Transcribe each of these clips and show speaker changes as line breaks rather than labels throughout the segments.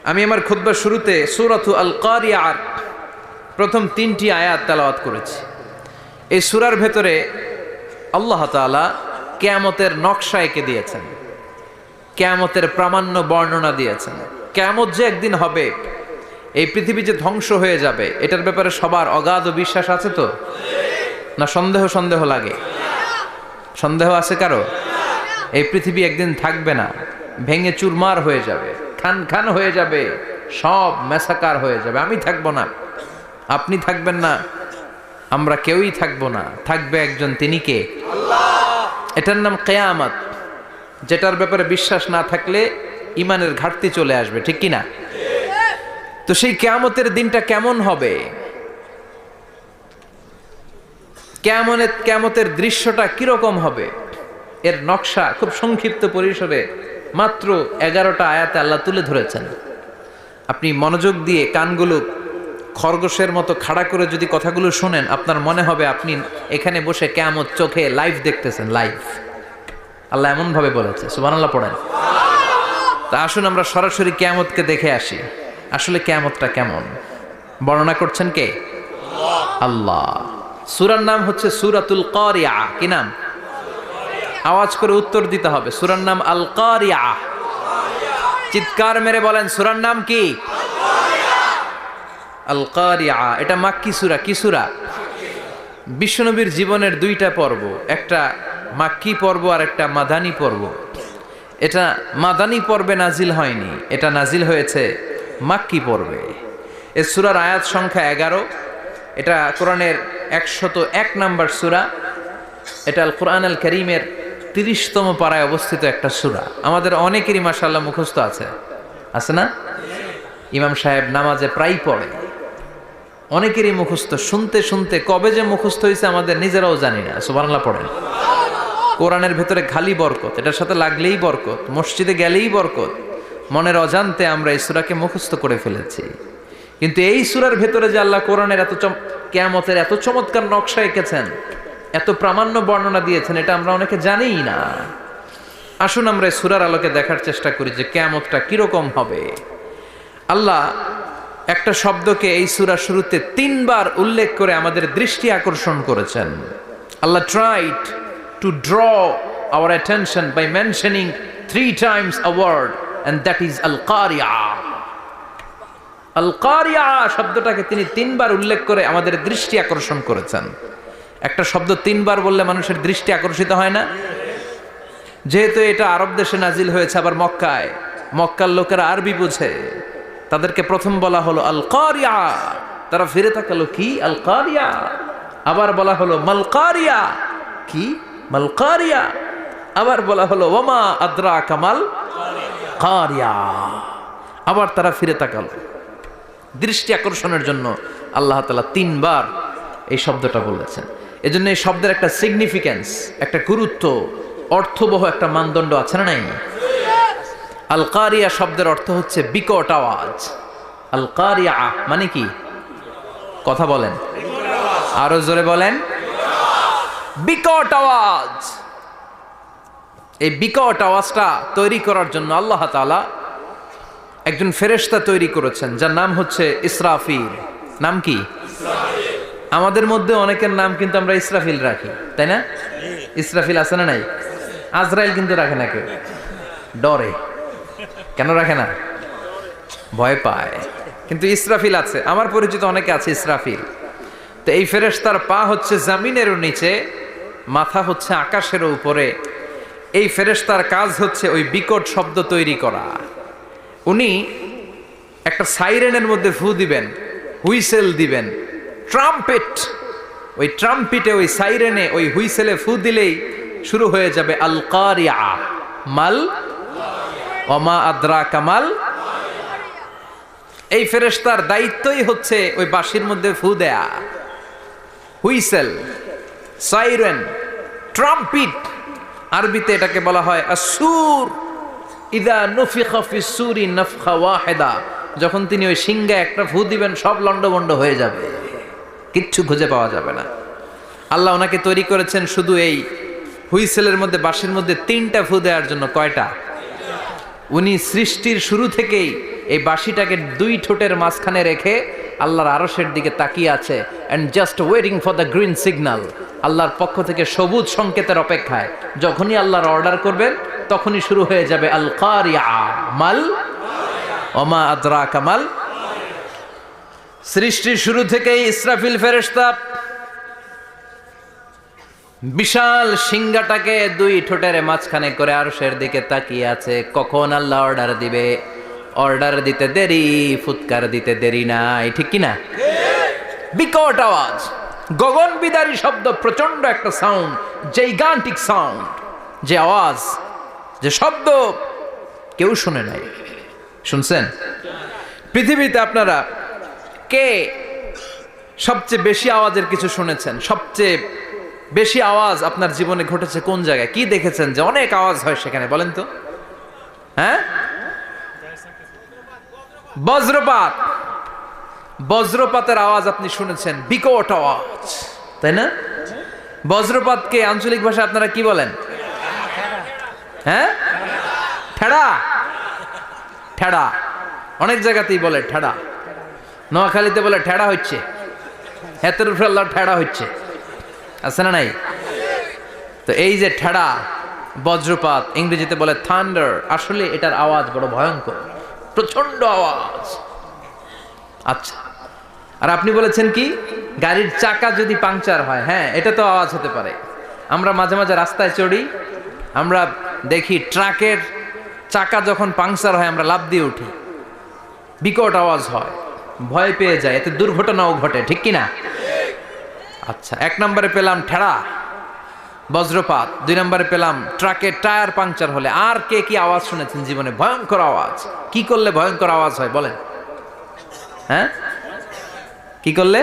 আমি আমার খুতবার শুরুতে সূরাতু আল কারিয়ার প্রথম 3টি আয়াত তেলাওয়াত করেছি। এই সূরার ভেতরে আল্লাহ তাআলা কিয়ামতের নকশা এঁকে দিয়েছেন, কিয়ামতের প্রামাণ্য বর্ণনা দিয়েছেন। কিয়ামত যে একদিন হবে, এই পৃথিবী যে ধ্বংস হয়ে যাবে, এটার ব্যাপারে সবার অগাধ বিশ্বাস আছে তো? না সন্দেহ লাগে? সন্দেহ আছে কারো? এই পৃথিবী একদিন থাকবে না, ভেঙে চুরমার হয়ে যাবে, খান হয়ে যাবে, সব ম্যাসাকার হয়ে যাবে। আমি থাকবো না, আপনি থাকবেন না, আমরা কেউই থাকবো না, থাকবে একজন, তিনি কে? আল্লাহ। এটার নাম কিয়ামত, যেটার ব্যাপারে বিশ্বাস না থাকলে ইমানের ঘাটতি চলে আসবে, ঠিক কি না? তো সেই কিয়ামতের দিনটা কেমন হবে, কিয়ামতের দৃশ্যটা কিরকম হবে, এর নকশা খুব সংক্ষিপ্ত পরিসরে মাত্র 11টা আয়াতে আল্লাহ তুলে ধরেছেন। আপনি মনোযোগ দিয়ে কানগুলো খরগোশের মতো খাড়া করে যদি কথাগুলো শোনেন, আপনার মনে হবে আপনি এখানে বসে কিয়ামত চোখে লাইভ দেখতেছেন। লাইভ আল্লাহ এমন ভাবে বলেছে, সুবহানাল্লাহ পড়েন। তা আসুন আমরা সরাসরি কিয়ামতকে দেখে আসি। আসলে কিয়ামতটা কেমন বর্ণনা করছেন কে? আল্লাহ। সূরার নাম হচ্ছে সূরাতুল কারিয়া। কি নাম? আওয়াজ করে উত্তর দিতে হবে। সূরার নাম আল কারিয়া। চিৎকার মেরে বলেন, সূরার নাম কি? আল কারিয়া। এটা মাক্কি সূরা। কি সূরা? বিশ্বনবীর জীবনের 2টা পর্ব, একটা মাক্কি পর্ব আর একটা মাদানী পর্ব। এটা মাদানী পর্বে নাজিল হয়নি, এটা নাজিল হয়েছে মাক্কি পর্বে। এই সূরার আয়াত সংখ্যা 11। এটা কোরআনের 101 নম্বর সূরা। এটা আল কোরআন আল কারীমের 30তম পারায় অবস্থিত একটা সূরা। আমাদের অনেকেরই মাশাআল্লাহ মুখস্থ আছে না? ইমাম সাহেব নামাজে প্রায় পড়ে, অনেকেরই মুখস্থ। শুনতে শুনতে কবে যে মুখস্থ হয়েছে আমাদের নিজেরাও জানি না। সুবহানাল্লাহ পড়েন। কোরআনের ভেতরে খালি বরকত, এটার সাথে লাগলেই বরকত, মসজিদে গেলেই বরকত। মনের অজান্তে আমরা এই সূরাকে মুখস্থ করে ফেলেছি। কিন্তু এই সূরার ভেতরে যে আল্লাহ কোরআনের কিয়ামতের এত চমৎকার নকশা এঁকেছেন, এত প্রামাণ্য বর্ণনা দিয়েছেন, এটা আমরা অনেকে জানিই না। আসুন আমরা এই সূরার আলোকে দেখার চেষ্টা করি যে কিয়ামতটা কিরকম হবে। আল্লাহ একটা শব্দকে এই সূরার শুরুতে 3 বার উল্লেখ করে আমাদের দৃষ্টি আকর্ষণ করেছেন। আল্লাহ tried to draw our attention by mentioning 3 times a word, and that is al-qari'ah. al-qari'ah শব্দটাকে তিনি 3 বার উল্লেখ করে আমাদের দৃষ্টি আকর্ষণ করেছেন। একটা শব্দ 3 বার বললে মানুষের দৃষ্টি আকর্ষিত হয় না? যেহেতু এটা আরব দেশে নাজিল হয়েছে, আবার মক্কায়, মক্কার লোকেরা আরবি বুঝে, তাদেরকে প্রথম বলা হলো আল কারিয়া। তারা ফিরে তাকালো, কি আল কারিয়া? আবার বলা হলো মাল কারিয়া। কি মাল কারিয়া? আবার বলা হলো ওয়ামা আদরাকা মাল কারিয়া। আবার তারা ফিরে তাকালো। দৃষ্টি আকর্ষণের জন্য আল্লাহ তাআলা 3 বার এই শব্দটা বলেছেন। এজন্য এই শব্দের একটা সিগনিফিকেন্স, একটা গুরুত্ব, অর্থবহ একটা মানদণ্ড আছে না নাই? আল কারিয়া শব্দের অর্থ হচ্ছে বিকট আওয়াজ। আল কারিয়া মানে কি? কথা বলেন, আরো জোরে বলেন। বিকট আওয়াজ। এই বিকট আওয়াজটা তৈরি করার জন্য আল্লাহ তাআলা একজন ফেরেশতা তৈরি করেছেন, যার নাম হচ্ছে ইসরাফিল। নাম কি? ইসরাফিল। আমাদের মধ্যে অনেকের নাম কিন্তু আমরা ইসরাফিল রাখি, তাই না? ইসরাফিল আছে না নাই? আজরাইল কিন্তু রাখে না কেউ, ডরে। কেন রাখে না? ভয় পায়। কিন্তু ইসরাফিল আছে, আমার পরিচিত অনেকে আছে ইসরাফিল। তো এই ফেরেশতার পা হচ্ছে জমিনেরও নিচে, মাথা হচ্ছে আকাশের উপরে। এই ফেরেশতার কাজ হচ্ছে ওই বিকট শব্দ তৈরি করা। উনি একটা সাইরেনের মধ্যে ফু দিবেন, হুইসেল দিবেন, ট্রাম্পেট। ওই ট্রাম্পিটে, ওই সাইরেনে, ওই হুইসেলে ফু দিলেই শুরু হয়ে যাবে আল কারিয়া। মাল ওমা আদরাকা মাল। এই ফেরেশতার দায়িত্বই হচ্ছে ওই বাঁশির মধ্যে ফু দেয়া। হুইসেল, সাইরেন, ট্রাম্পিট, আরবিতে এটাকে বলা হয় আসুর। ইদা নুফিখা ফিস সূরি নাফখা ওয়াহিদা। যখন তিনি ওই সিংহায় একটা ফু দিবেন, সব লন্ডভন্ড হয়ে যাবে, কিচ্ছু খুঁজে পাওয়া যাবে না। আল্লাহ ওনাকে তৈরি করেছেন শুধু এই হুইসেলের মধ্যে, বাঁশির মধ্যে 3টা ফু দেওয়ার জন্য। কয়টা? উনি সৃষ্টির শুরু থেকেই এই বাঁশিটাকে দুই ঠোঁটের মাঝখানে রেখে আল্লাহর আরশের দিকে তাকিয়ে আছে and just waiting for the green signal. আল্লাহর পক্ষ থেকে সবুজ সংকেতের অপেক্ষায়। যখনই আল্লাহর অর্ডার করবেন তখনই শুরু হয়ে যাবে আল কারিয়া মাল ওমা আদরাকা মাল। সৃষ্টির শুরু থেকেই ইসরাফিল ফেরেশতা বিশাল সিংহাটাকে দুই ঠোঁটের মাঝখানে করে আরশের দিকে তাকিয়ে আছে, কখন আল্লাহ অর্ডার দিবে। অর্ডার দিতে দেরি, ফুৎকার দিতে দেরি নাই, ঠিক কিনা? বিকট আওয়াজ, গগন বিদারী শব্দ, প্রচন্ড একটা সাউন্ড, জাইগান্টিক সাউন্ড, যে আওয়াজ, যে শব্দ কেউ শুনে নাই। শুনছেন? পৃথিবীতে আপনারা কে সবচেয়ে বেশি আওয়াজের কিছু শুনেছেন? সবচেয়ে বেশি আওয়াজ আপনার জীবনে ঘটেছে কোন জায়গায়? কি দেখেছেন যে অনেক আওয়াজ হয় সেখানে? বলেন তো। হ্যাঁ, বজ্রপাত। বজ্রপাতের আওয়াজ আপনি শুনেছেন, বিকট আওয়াজ, তাই না? বজ্রপাতকে আঞ্চলিক ভাষা আপনারা কি বলেন? হ্যাঁ, ঠেড়া। ঠেড়া অনেক জায়গাতেই বলে ঠেড়া। নোয়াখালীতে বলে ঠেড়া হচ্ছে, হেতের উপরে আল্লাহ ঠেড়া হচ্ছে, আছে না নাই? তো এই যে ঠেড়া, বজ্রপাত, ইংরেজিতে বলে থান্ডার, আসলে এটার আওয়াজ বড় ভয়ঙ্কর, প্রচন্ড আওয়াজ। আচ্ছা, আর আপনি বলেছেন কি গাড়ির চাকা যদি পাংচার হয়, হ্যাঁ এটা তো আওয়াজ হতে পারে। আমরা মাঝে মাঝে রাস্তায় চড়ি, আমরা দেখি ট্রাকের চাকা যখন পাংচার হয় আমরা লাফ দিয়ে উঠি, বিকট আওয়াজ হয়, ভয় পেয়ে যায়, এতে দুর্ঘটনাও ঘটে, ঠিক কিনা? আচ্ছা, এক নম্বরে পেলাম ঠেড়া, বজ্রপাত, দুই নম্বরে পেলাম ট্রাকের টায়ার পাংচার হলে। আর কে কি আওয়াজ শুনেছেন জীবনে? ভয়ঙ্কর আওয়াজ। কি করলে ভয়ঙ্কর আওয়াজ হয় বলেন? হ্যাঁ, কি করলে?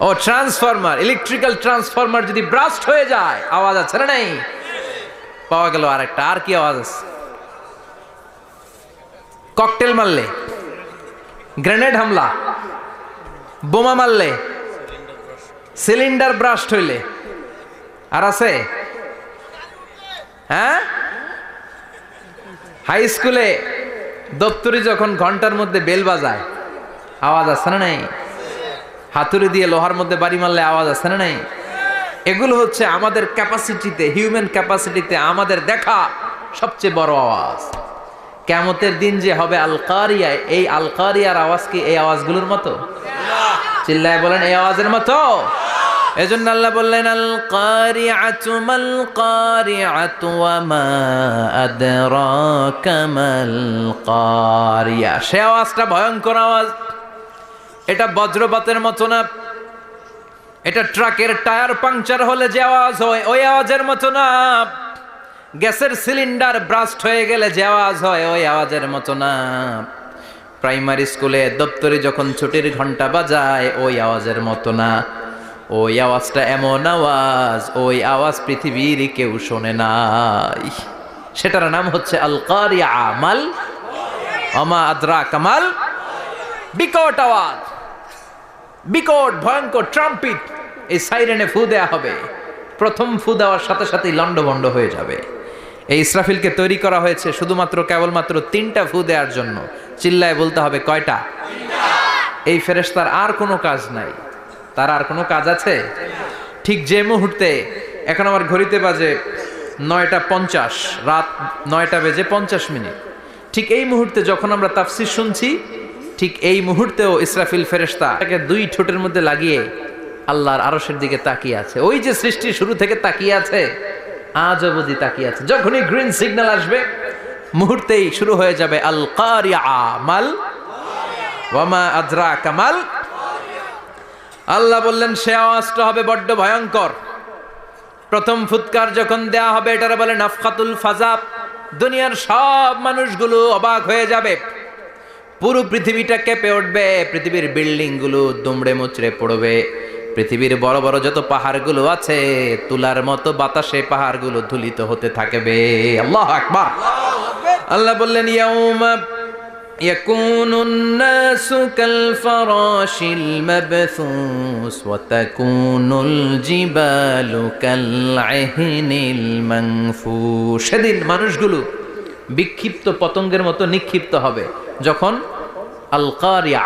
ও, ট্রান্সফরমার, ইলেকট্রিক্যাল ট্রান্সফরমার যদি ব্রাস্ট হয়ে যায় আওয়াজ আছে না নাই? পাওয়া গেল আরেকটা। আর কি আওয়াজ আছে? ককটেল মারলে, গ্রেনেড হামলা, বোমা মারলে, সিলিন্ডার ব্রাস্ট হইলে। আর আছে? হ্যাঁ, হাই স্কুলে দপ্তরি যখন ঘন্টার মধ্যে বেল বাজায় আওয়াজ আছে না নাই? হাতুড়ি দিয়ে লোহার মধ্যে বাড়ি মারলে আওয়াজ আছে না নাই? এগুলো হচ্ছে আমাদের ক্যাপাসিটিতে, হিউম্যান ক্যাপাসিটিতে আমাদের দেখা সবচেয়ে বড় আওয়াজ। কিয়ামতের দিন যে হবে আল কারিয়া, এই আল কারিয়ার আওয়াজ কি এই আওয়াজগুলোর মতো? চিল্লায় বলেন, এই আওয়াজের মতো? এজন্য আল্লাহ বললেন আল কারিআতু মাল কারিআতু ওয়া মা আদরাকা মাল কারিয়া। সে আওয়াজটা ভয়ঙ্কর আওয়াজ। এটা বজ্রপাতের মতো না, এটা ট্রাকের টায়ার পাংচার হলে যে আওয়াজ হয় ওই আওয়াজের মতো না, গ্যাসের সিলিন্ডার ব্রাস্ট হয়ে গেলে যে আওয়াজ হয় ওই আওয়াজের মতো না, প্রাইমারি স্কুলে দপ্তরে যখন ছুটির ঘন্টা বাজায় ওই আওয়াজের মতো না। ওই আওয়াজটা এমন আওয়াজ, ওই আওয়াজ পৃথিবীর কেউ শোনে নাই। সেটার নাম হচ্ছে আল কারিয়া মাল ওমা আদরাকা মাল। বিকট আওয়াজ, বিকট ভয়ঙ্কর ট্রাম্পিট। এই সাইরেনে ফু দেয়া হবে, প্রথম ফু দেওয়ার সাথে সাথেই লন্ডভন্ড হয়ে যাবে। এই ইসরাফিলকে তৈরি করা হয়েছে শুধুমাত্র কেবলমাত্র 3টা ফু দেওয়ার জন্য। চিল্লায় বলতে হবে কয়টা? এই ফেরেশতার আর কোনো কাজ নাই। তার আর কোনো কাজ আছে? ঠিক যে মুহূর্তে, এখন আমার ঘড়িতে বাজে 9:50, রাত 9:50, ঠিক এই মুহূর্তে যখন আমরা তাফসীর শুনছি, ঠিক এই মুহূর্তেও ইসরাফিল ফেরেশতা তাকে 2 ঠোঁটের মধ্যে লাগিয়ে আল্লাহর আরশের দিকে তাকিয়ে আছে। ওই যে সৃষ্টির শুরু থেকে তাকিয়ে আছে, আজ অবধি তাকিয়ে আছে। যখনই গ্রিন সিগন্যাল আসবে মুহূর্তেই শুরু হয়ে যাবে আল কারিয়া মাল ওয়া মা আদরাকা মাল। আল্লাহ বললেন সে আওয়াজটা হবে বড্ড ভয়ঙ্কর। প্রথম ফুৎকার যখন দেয়া হবে এটারে বলে নাফখাতুল ফাজা। দুনিয়ার সব মানুষগুলো অবাক হয়ে যাবে, পুরো পৃথিবীটা কেঁপে উঠবে, পৃথিবীর বিল্ডিং গুলো দুমড়ে মুচড়ে পড়বে, পৃথিবীর বড় বড় যত পাহাড়গুলো আছে তুলার মতো বাতাসে পাহাড়গুলো ধুলিত হতে থাকবে। আল্লাহু আকবার। আল্লাহ বললেন ইয়াউমা ইয়াকুনুন নাসু কাল ফারাশিল মাবথুস ওয়া তাকুনুল জিবালু কাল ইহনিল মানফুশ। সেদিন মানুষগুলো বিক্ষিপ্ত পতঙ্গের মতো নিক্ষিপ্ত হবে যখন আল কারিয়া,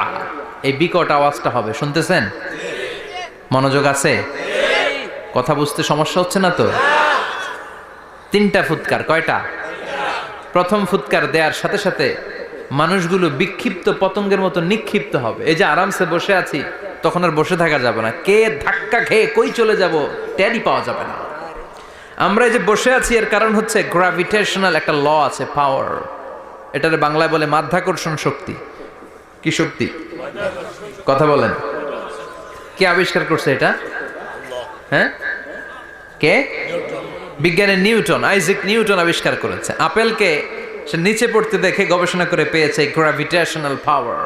এই বিকট আওয়াজটা হবে। শুনতেছেন? মনোযোগ আছে? কথা বুঝতে সমস্যা হচ্ছে না তো? 3টা ফুৎকার। কয়টা? প্রথম ফুৎকার দেওয়ার সাথে সাথে মানুষগুলো বিক্ষিপ্ত পতঙ্গের মতো নিক্ষিপ্ত হবে। এই যে আরামসে বসে আছি, তখন আর বসে থাকা যাবে না। কে ধাক্কা খেয়ে কই চলে যাব টেরই পাওয়া যাবে না। আমরা এই যে বসে আছি এর কারণ হচ্ছে গ্র্যাভিটেশনাল একটা ল আছে, পাওয়ার। এটার বাংলায় বলে মাধ্যাকর্ষণ শক্তি। কি শক্তি? কথা বলেন। কে আবিষ্কার করছে এটা? হ্যাঁ, কে? বিজ্ঞানী নিউটন, আইজাক নিউটন আবিষ্কার করেছে। আপেলকে সে নিচে পড়তে দেখে গবেষণা করে পেয়েছে গ্র্যাভিটেশনাল পাওয়ার।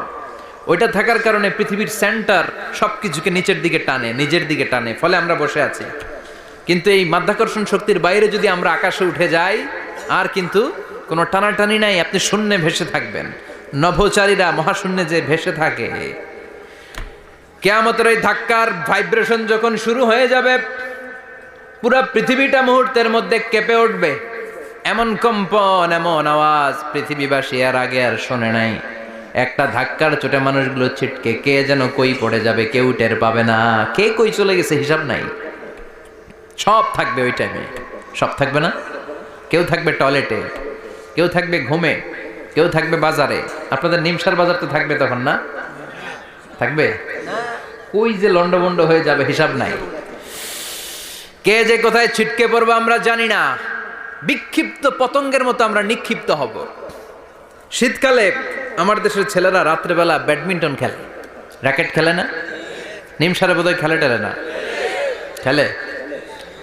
ওইটা থাকার কারণে পৃথিবীর সেন্টার সবকিছুকে নিচের দিকে টানে, নিজের দিকে টানে, ফলে আমরা বসে আছি। কিন্তু এই মাধ্যাকর্ষণ শক্তির বাইরে যদি আমরা আকাশে উঠে যাই, আর কিন্তু কোনো টানাটানি নাই, আপনি শূন্যে ভেসে থাকবেন। নভোচারীরা মহাশূন্যে যে ভেসে থাকে, কিয়ামতের এই ধাক্কার ভাইব্রেশন যখন শুরু হয়ে যাবে, পুরো পৃথিবীটা মুহূর্তের মধ্যে কেঁপে উঠবে। এমন কম্পন, এমন আওয়াজ পৃথিবীবাসী আর আগে আর শোনে নাই। একটা ধাক্কার চোটে মানুষগুলো ছিটকে কে যেন কই পড়ে যাবে, কেউ টের পাবে না। কে কই চলে গেছে হিসাব নাই। সব থাকবে ওই টাইমে, সব থাকবে না। কেউ থাকবে টয়লেটে, কেউ থাকবে ঘুমে, কেউ থাকবে বাজারে। আপনাদের নিমসার বাজার তো থাকবে তখন, না থাকবে? কই যে লন্ডভন্ড হয়ে যাবে হিসাব নাই। কে যে কোথায় ছিটকে পড়বো আমরা জানি না। বিক্ষিপ্ত পতঙ্গের মতো আমরা নিক্ষিপ্ত হব। শীতকালে আমার দেশের ছেলেরা রাত্রেবেলা ব্যাডমিন্টন খেলে, র্যাকেট খেলে না? নিমসারে বোধহয় খেলে টেলে না, খেলে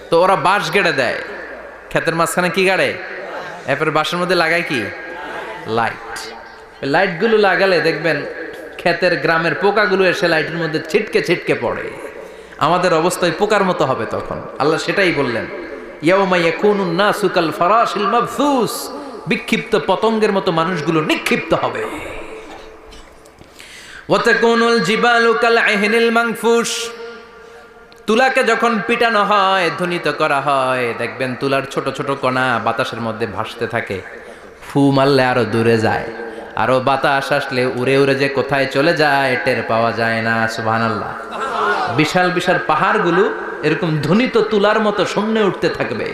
তো। ওরা বাঁশ গেড়ে দেয় ক্ষেতের মাঝখানে। কি গাড়ে? এরপরে বাঁশের মধ্যে লাগায় কি? লাইট। লাইটগুলো লাগালে দেখবেন ক্ষেতের গ্রামের পোকাগুলো এসে লাইটের মধ্যে ছিটকে ছিটকে পড়ে। আমাদের অবস্থায় পোকার মতো হবে তখন। আল্লাহ সেটাই বললেন, ইয়াউমা ইয়াকুনুন নাসু কাল ফারাশিল মাবসুস। বিক্ষিপ্ত পতঙ্গের মতো মানুষগুলো নিক্ষিপ্ত হবে। ওয়া তাকুনুল জিবালু কাল আহিনিল মানফুস। তুলাকে যখন পিটানো হয়, ধ্বনিত করা হয়, দেখবেন তুলার ছোট ছোট কণা বাতাসের মধ্যে ভাসতে থাকে। ফু মারলে আরো দূরে যায়, আরো বাতাস আসলে উড়ে উড়ে যে কোথায় চলে যায় টের পাওয়া যায় না। সুবহানাল্লাহ। বিশাল বিশাল পাহাড়গুলো এরকম ধ্বনিত তুলার মতো শূন্যে উঠতে থাকবে,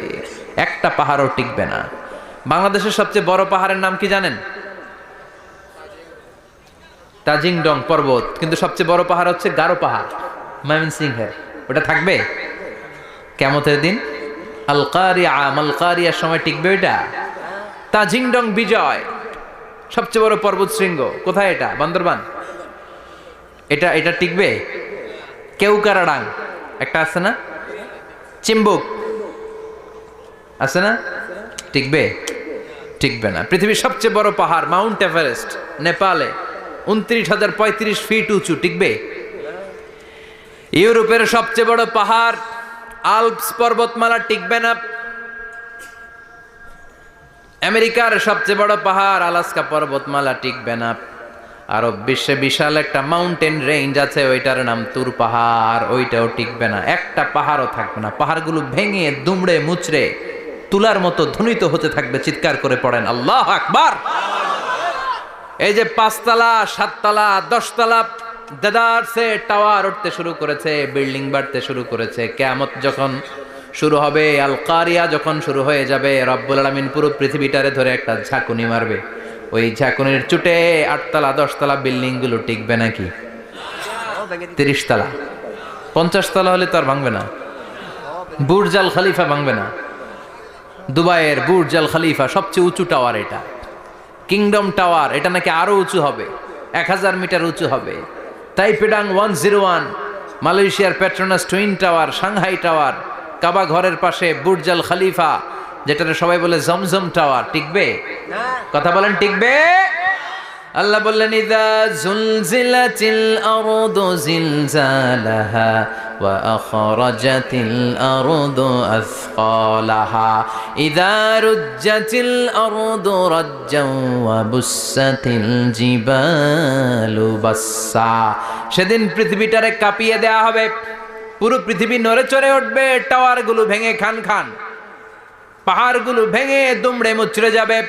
একটা পাহাড়ও টিকবে না। বাংলাদেশের সবচেয়ে বড় পাহাড়ের নাম কি জানেন? তাজিংডং পর্বত। কিন্তু সবচেয়ে বড় পাহাড় হচ্ছে গারো পাহাড়, ময়মনসিংহের। ওটা থাকবে কিয়ামতের দিন। আল কারিয়া, মাল কারিয়ার সময় টিকবে ওইটা। তাজিংডং বিজয় সবচেয়ে বড় পর্বত শৃঙ্গ। কোথায় এটা? বান্দরবান। এটা টিকবে? কেউকারাডাং একটা আছে না? চিম্বুক আছে না? টিকবে? টিকবে না। পৃথিবীর সবচেয়ে বড় পাহাড় মাউন্ট এভারেস্ট নেপালে 29,035 ফিট উঁচু, টিকবে? ইউরোপের সবচেয়ে বড় পাহাড় আল্পস পর্বতমালা, টিকবে না। আমেরিকার সবচেয়ে বড় পাহাড় আলাস্কা পর্বতমালা, টিকবে না। আরব বিশ্বে বিশাল একটা মাউন্টেন রেঞ্জ আছে, ওইটার নাম তুর পাহাড়, ওইটাও টিকবে না। একটা পাহাড়ও থাকবে না। পাহাড়গুলো ভেঙে দুমড়ে মুচড়ে তুলার মতো ধ্বনিত হতে থাকবে। চিৎকার করে পড়েন আল্লাহু আকবার। এই যে 5 তলা 7 তলা 10 তলা দেদারসে টাওয়ার উঠতে শুরু করেছে, বিল্ডিং বাড়তে শুরু করেছে। কিয়ামত যখন শুরু হবে, আল কারিয়া যখন শুরু হয়ে যাবে, রব্বুল আলামিন পুরো পৃথিবীটারে ধরে একটা ঝাঁকুনি মারবে। ওই ঝাঁকুনির চুটে 8 তলা 10 তলা বিল্ডিং গুলো টিকবে নাকি? 30 তলা 50 তলা হলে তো আর ভাঙবে না। বুর্জ আল খলিফা ভাঙবে না। দুবাইয়ের বুর্জ আল খলিফা সবচেয়ে উঁচু টাওয়ার এটা। কিংডম টাওয়ার, এটা নাকি আরো উঁচু হবে, 1000 মিটার উঁচু হবে। তাইপেডাং 101, মালয়েশিয়ার Petronas twin tower, Shanghai tower, Kaaba ঘরের পাশে বুর্জ আল খলিফা, যেটারে সবাই বলে জমজম টাওয়ার, টিকবে? কথা বলেন, টিকবে? আল্লাহ বললেন, ইযা জুলজিলাতিল আরদু জিলজালাহা ওয়া আখরাজাতিল আরদু আসকালাহা ইযা রুজ্জাতিল আরদু রাজ্জাও ওয়া বুসাতিল জিবালু বাসসা। সেদিন পৃথিবীটারে কাঁপিয়ে দেয়া হবে, পুরো পৃথিবী নড়ে চড়ে উঠবে, টাওয়ারগুলো ভেঙে খান খান, পাহাড়গুলো ভেঙে দুমড়ে মুচড়ে যাবে।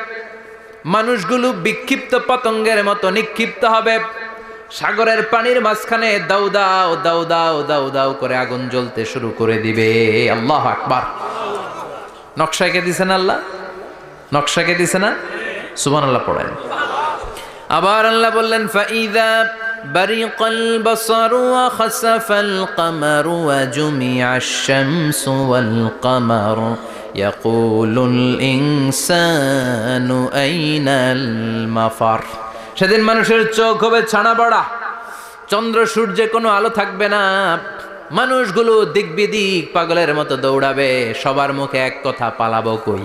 মানুষগুলো বিক্ষিপ্ত পতঙ্গের মতো নিক্ষিপ্ত হবে। সাগরের পানির মাঝখানে দাউ দাউ দাউ দাউ দাউ দাউ করে আগুন জ্বলতে শুরু করে দিবে। আল্লাহু আকবার। নকশাকে দিছে না আল্লাহ? নকশাকে দিছে না? সুবহানাল্লাহ পড়েন। আবার আল্লাহ বললেন ফাইদা বারিকাল বাসারু ওয়া খাসাফাল কামারু ওয়া জুমিআশ শামসু ওয়াল কামারু ইয়াকুলুল ইনসানু আইনাল মাফার। সেদিন মানুষের চোখ হবে ছানা বড়া, চন্দ্র সূর্যে কোনো আলো থাকবে না, মানুষগুলো দিক বিদিক পাগলের মতো দৌড়াবে, সবার মুখে এক কথা, পালাবো কই?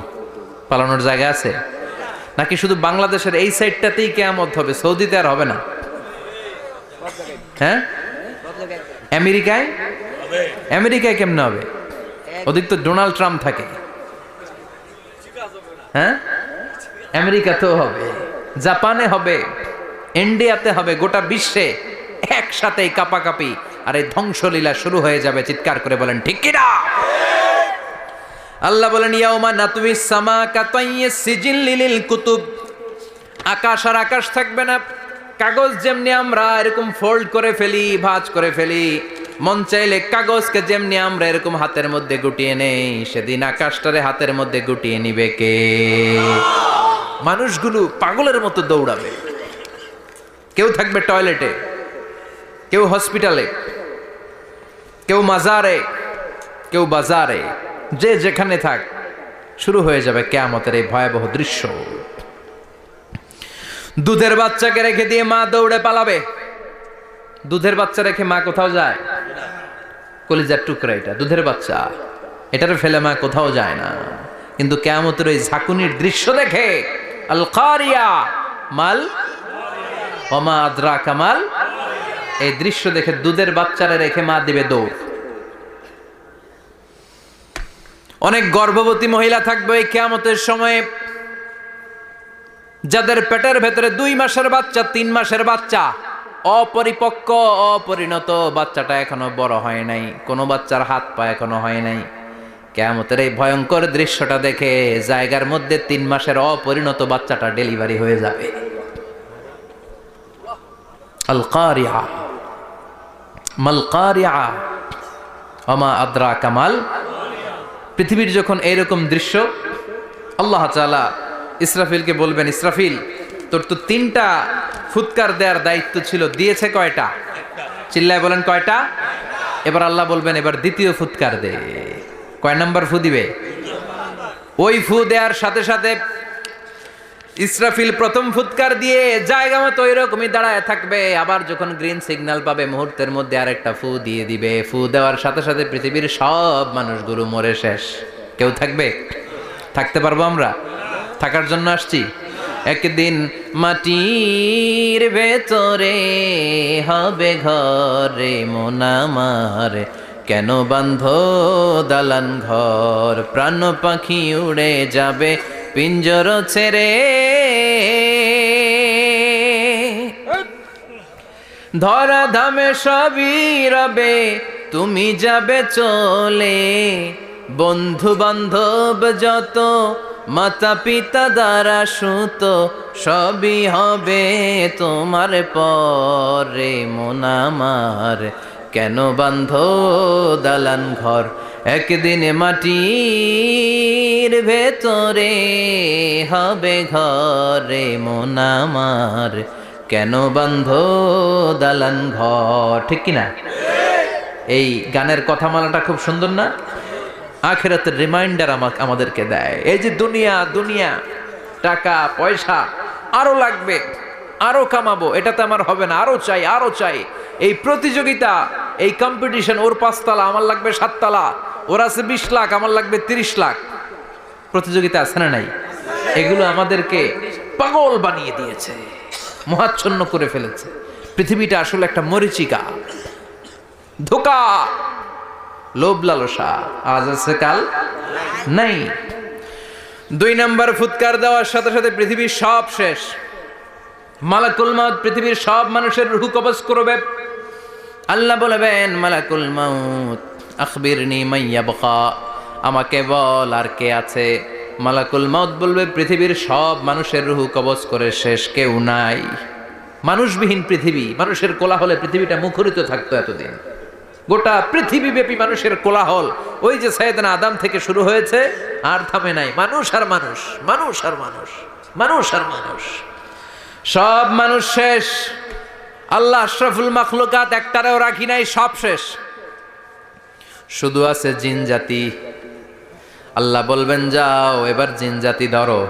পালানোর জায়গা আছে নাকি শুধু বাংলাদেশের এই সাইডটাতেই কিয়ামত হবে? সৌদিতে আর হবে না? হ্যাঁ, আমেরিকায়? আমেরিকায় কেমনে হবে? ওদিক তো ডোনাল্ড ট্রাম্প থাকে। হ্যাঁ, আমেরিকাতেও হবে, জাপানে হবে, ইন্ডিয়াতে হবে, গোটা বিশ্বে একসাথে কাপাকাপি আর এই ধ্বংসলীলা শুরু হয়ে যাবে। চিৎকার করে বলেন ঠিক কিনা? আল্লাহ বলেন ইয়াউমা নাতউইস সামা কাতাইয়িস সিজিল লিল কুতুব। আকাশ আর আকাশ থাকবে না। কাগজ যেমনি আমরা এরকম ফোল্ড করে ফেলি, ভাঁজ করে ফেলি, মন চাইলে কাগজকে যেমনি আমরা এরকম হাতের মধ্যে গুটিয়ে নেই, সেদিন আকাশটারে হাতের মধ্যে গুটিয়ে নিবে কে? মানুষগুলো পাগলের মতো দৌড়াবে। কেউ থাকবে টয়লেটে, কেউ হসপিটালে, কেউ মাজারে, কেউ বাজারে, যে যেখানে থাক, শুরু হয়ে যাবে কিয়ামতের এই ভয়াবহ দৃশ্য। দুধের বাচ্চাকে রেখে দিয়ে মা দৌড়ে পালাবে। দুধের বাচ্চা রেখে মা কোথাও যায়? কলিজার টুকরা এটা, দুধের বাচ্চা, এটারে ফেলে মা কোথাও যায় না। কিন্তু কিয়ামতের ওই ঝাঁকুনির দৃশ্য দেখে, আল কারিয়া মাল ওমা আদরাকা মাল, এই দৃশ্য দেখে দুধের বাচ্চারে রেখে মা দিবে দৌড়। অনেক গর্ভবতী মহিলা থাকবে এই কিয়ামতের সময়ে, যাদের পেটের ভেতরে 2 মাসের বাচ্চা, 3 মাসের বাচ্চা, অপরিপক্ক অপরিণত, বাচ্চাটা এখনো বড় হয় নাই, কোনো বাচ্চার হাত পা এখনো হয় নাই। কিয়ামতের এই ভয়ঙ্কর দৃশ্যটা দেখে জায়গার মধ্যে 3 মাসের অপরিণত বাচ্চাটা ডেলিভারি হয়ে যাবে। আল কারিয়া মাল কারিয়া ওমা আদরাকা মাল। পৃথিবীর যখন এইরকম দৃশ্য, আল্লাহ তাআলা ইসরাফিলকে বলবেন, ইসরাফিল তোর তো 3টা ফুৎকার দেওয়ার দায়িত্ব ছিল, দিয়েছে কয়টা? চিল্লায় বলেন কয়টা? এবার আল্লাহ বলবেন এবার দ্বিতীয় ফুৎকার দে। কয় নাম্বার ফু দিবে? ওই ফু দেওয়ার সাথে সাথে ইসরাফিল প্রথম ফুৎকার দিয়ে জায়গা মতো এরকমই দাঁড়ায় থাকবে। আবার যখন গ্রিন সিগন্যাল পাবে মুহূর্তের মধ্যে আরেকটা ফু দিয়ে দিবে। ফু দেওয়ার সাথে সাথে পৃথিবীর সব মানুষগুলো মরে শেষ। কেউ থাকবে? থাকতে পারবো আমরা? থাকার জন্য আসছি। একদিন মাটির ভেতরে হবে ঘরে মন আমার, কেন বাঁধো দালান ঘর, প্রাণ পাখি উড়ে যাবে পিঞ্জর ছেড়ে, ধরা ধামে সবই রবে তুমি যাবে চলে, বন্ধু বান্ধব যত মাতা পিতা দ্বারা সুত সবই হবে তোমার পরে মন আমার, কেন বাঁধো দালান ঘর, একদিন মাটির ভেতরে হবে ঘরে মন আমার, কেন বাঁধো দালান ঘর। ঠিক কিনা? এই গানের কথামালাটা খুব সুন্দর না? আখিরাতের রিমাইন্ডার আমাদেরকে দেয়। এই যে দুনিয়া দুনিয়া, টাকা পয়সা আরো লাগবে, আরো কামাবো, এটাতে আমার হবে না, আরো চাই আরো চাই। এই প্রতিযোগিতা, এই কম্পিটিশন, ওর 5 তলা আমার লাগবে 7 তলা, ওর আছে 20 লাখ আমার লাগবে 30 লাখ, প্রতিযোগিতা আছে না নাই? এগুলো আমাদেরকে পাগল বানিয়ে দিয়েছে, মোহাচ্ছন্ন করে ফেলেছে। পৃথিবীটা আসলে একটা মরিচিকা, ধোঁকা, লোভ লালসা, আজ আছে কাল নাই। 2 নম্বর ফুৎকার দেওয়ার সাথে সাথে পৃথিবীর সব শেষ। মালাকুল মাউত পৃথিবীর সব মানুষের রূহ কবজ করবে। আল্লাহ বলবেন মালাকুল মাউত আখবিরনি মান ইয়াবকা, আমাকে বল আর কে আছে। মালাকুল মাউত বলবে পৃথিবীর সব মানুষের রুহু কবজ করে শেষ, কেউ নাই। মানুষবিহীন পৃথিবী, মানুষের কোলাহলে পৃথিবীটা মুখরিত থাকতো এতদিন। গোটা পৃথিবীব্যাপী মানুষের কোলাহল, ওই যে সাইয়েদনা আদম থেকে শুরু হয়েছে, আর থামে নাই। মানুষ আর মানুষ, মানুষ আর মানুষ, মানুষ আর মানুষ, সব মানুষ শেষ। আল্লাহ আশরাফুল মাখলুকাত একটারেও রাখি নাই, সব শেষ। শুধু আছে জিন জাতি। আল্লাহ বলবেন যাও এবার জিন জাতি ধরো,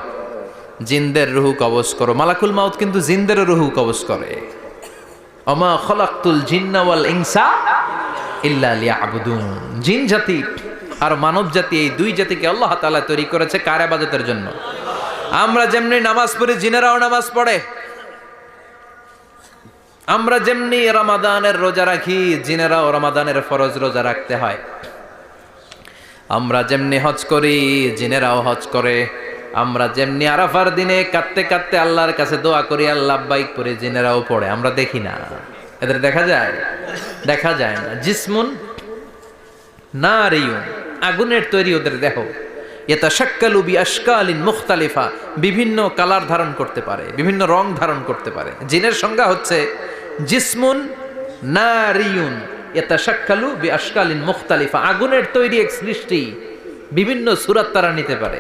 জিনদের রুহু কবজ করো। মালাকুল মাউত কিন্তু জিনদের রুহু কবজ করে। ওমা খলাকতুল জিন্না ওয়াল ইনসা ইল্লা লিয়াবুদুন। জিন জাতি আর মানব জাতি, এই দুই জাতিকে আল্লাহ তাআলা তৈরি করেছে কার ইবাদতের জন্য? আমরা যেমনি নামাজ পড়ি, জিনেরাও নামাজ পড়ে। আমরা যেমনি রমাদানের রোজা রাখি, জিনেরাও রমাদানের ফরজ রোজা রাখতে হয়। আমরা যেমনি হজ করি, জিনেরাও হজ করে। আমরা যেমনি আরাফার দিনে কাঁদতে কাঁদতে আল্লাহর কাছে দোয়া করি, আল্লাহ লাব্বাইক পড়ে, জিনেরাও পড়ে। আমরা দেখি না, এদের দেখা যায়? দেখা যায় না। জিসমুন নারিয়ুন, আগুনের তৈরি ওদের দেহ। ইয়াতাশাক্কালু বিআশকালিন মুখতালিফা, বিভিন্ন কালার ধারণ করতে পারে, বিভিন্ন রং ধারণ করতে পারে। জিনের সংজ্ঞা হচ্ছে জিসমুন নারিয়ুন ইয়াতাশাক্কালু বিআশকালিন মুখতালিফা, আগুনের তৈরি এক সৃষ্টি। বিভিন্ন সূরত তারা নিতে পারে,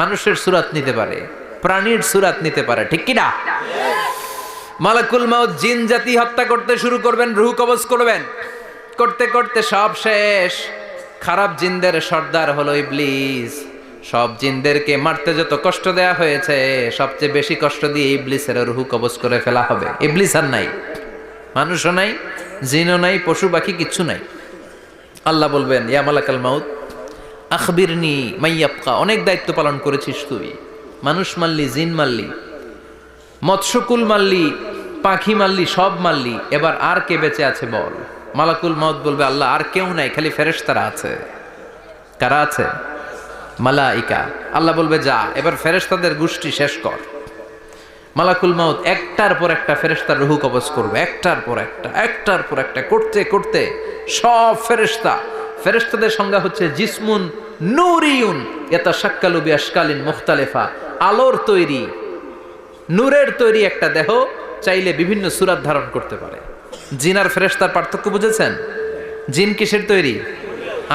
মানুষের সূরত নিতে পারে, প্রাণীর সূরত নিতে পারে, ঠিক কি না? মালাকুল মাউত জিন জাতি হত্যা করতে শুরু করবেন, রূহ কবজ করবেন। করতে করতে সব শেষ। খারাপ জিনদের সর্দার হলো ইবলিস। সব জিনদেরকে মারতে যত কষ্ট দেয়া হয়েছে, সবচেয়ে বেশি কষ্ট দিয়ে ইবলিসের রূহ কবজ করে ফেলা হবে। ইবলিস আর নাই, মানুষও নাই, জিনও নাই, পশু পাখি কিচ্ছু নাই। আল্লাহ বলবেন ইয়া মালাকাল মাউত আখবিরনি মাইয়াবকা, অনেক দায়িত্ব পালন করেছিস তুই। মানুষ মারলি, জিন মারলি, মৎস্যকুল মারলি, পাখি মারলি, সব মারলি, এবার আর কে বেঁচে আছে বল। মালাকুল মাউত বলবে আল্লাহ আর কেউ নাই, খালি ফেরেশতারা আছে। কারা আছে? মালাইকা। আল্লাহ বলবে যা এবার ফেরেশতাদের গোষ্ঠী শেষ কর। মালাকুল মাউত একটার পর একটা ফেরেশতার রূহ কবজ করবে, একটার পর একটা, একটার পর একটা, করতে করতে সব ফেরেশতা। ফেরেশতাদের সংজ্ঞা হচ্ছে জিসমুন নূরিয়ুন ইয়াতাশাক্কালু বিআশকালিন মুখতালিফা, আলোর তৈরি, নূরের তৈরি একটা দেহ, চাইলে বিভিন্ন সূরত ধারণ করতে পারে। জিন আর ফেরেশতার পার্থক্য বুঝেছেন? জিন কিসের তৈরি?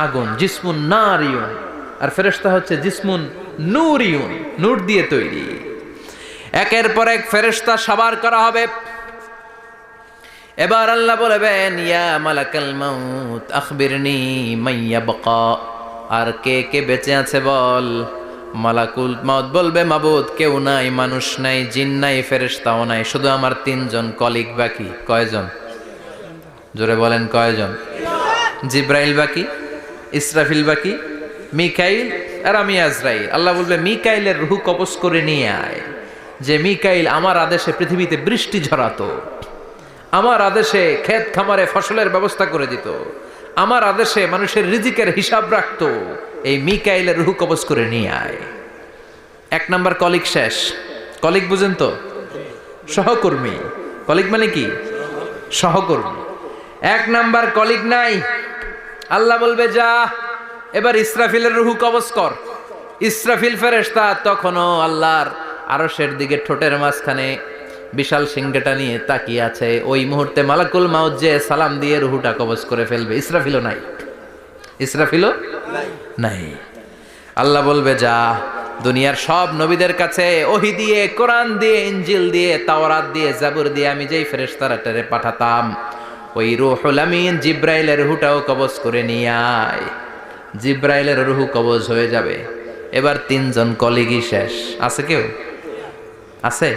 আগুন, জিসমুন নারিয়ুন। আর ফেরেশতা হচ্ছে জিসমুন নূরিয়ুন, নূর দিয়ে তৈরি। একের পর এক ফেরেশতা সবার করা হবে। এবার আল্লাহ বলবেন ইয়া মালাকাল মাউত আখবিরনি মাইয়াবকা, আর কে কে বেঁচে আছে বল। মালাকুল মাউত বলবে মাবুদ কেউ নাই, মানুষ নাই, জিন নাই, ফেরেশতাও নাই, শুধু আমার তিনজন কলিগ বাকি। কয়জন? জোরে বলেন কয়জন? জিব্রাইল বাকি, ইসরাফিল বাকি, মিকাইল আর আমি আজরাইল। আল্লাহ বলবে মিকাইলের রূহ কবজ করে নিয়ে আয়। যে মিকাইল আমার আদেশে পৃথিবীতে বৃষ্টি ঝরাতো, আমার আদেশে ক্ষেত খামারে ফসলের ব্যবস্থা করে দিত, আমার আদেশে মানুষের রিজিকের হিসাব রাখতো, এই মিকাইলের রূহ কবজ করে নিয়ে আয়। এক নাম্বার কলিগ শেষ। কলিগ বুঝেন তো? সহকর্মী। কলিগ মানে কি? সহকর্মী। এক নাম্বার কলিগ নাই। আল্লাহ বলবে যা এবার ইসরাফিলের রূহ কবজ কর। ইসরাফিল ফেরেশতা তখনও আল্লাহর আরশের দিকে ঠোঁটের মাঝখানে বিশাল সিংহটা নিয়ে তাকিয়ে আছে। ওই মুহূর্তে মালাকুল মাউত যে সালাম দিয়ে রূহটা কবজ করে ফেলবে। ইসরাফিলও নাই, ইসরাফিলও নাই। আল্লাহ বলবে যা দুনিয়ার সব নবীদের কাছে ওহী দিয়ে, কোরআন দিয়ে, ইনজিল দিয়ে, তাওরাত দিয়ে, জাবুর দিয়ে আমি যেই ফেরেশতারে পাঠাতাম, ওই রূহুল আমিন জিব্রাইলের রূহটাও কবজ করে নিয়ে আয়। জিব্রাইলের রূহ কবজ হয়ে যাবে। এবার তিনজন কলিগই শেষ। আছে কেউ? আছে?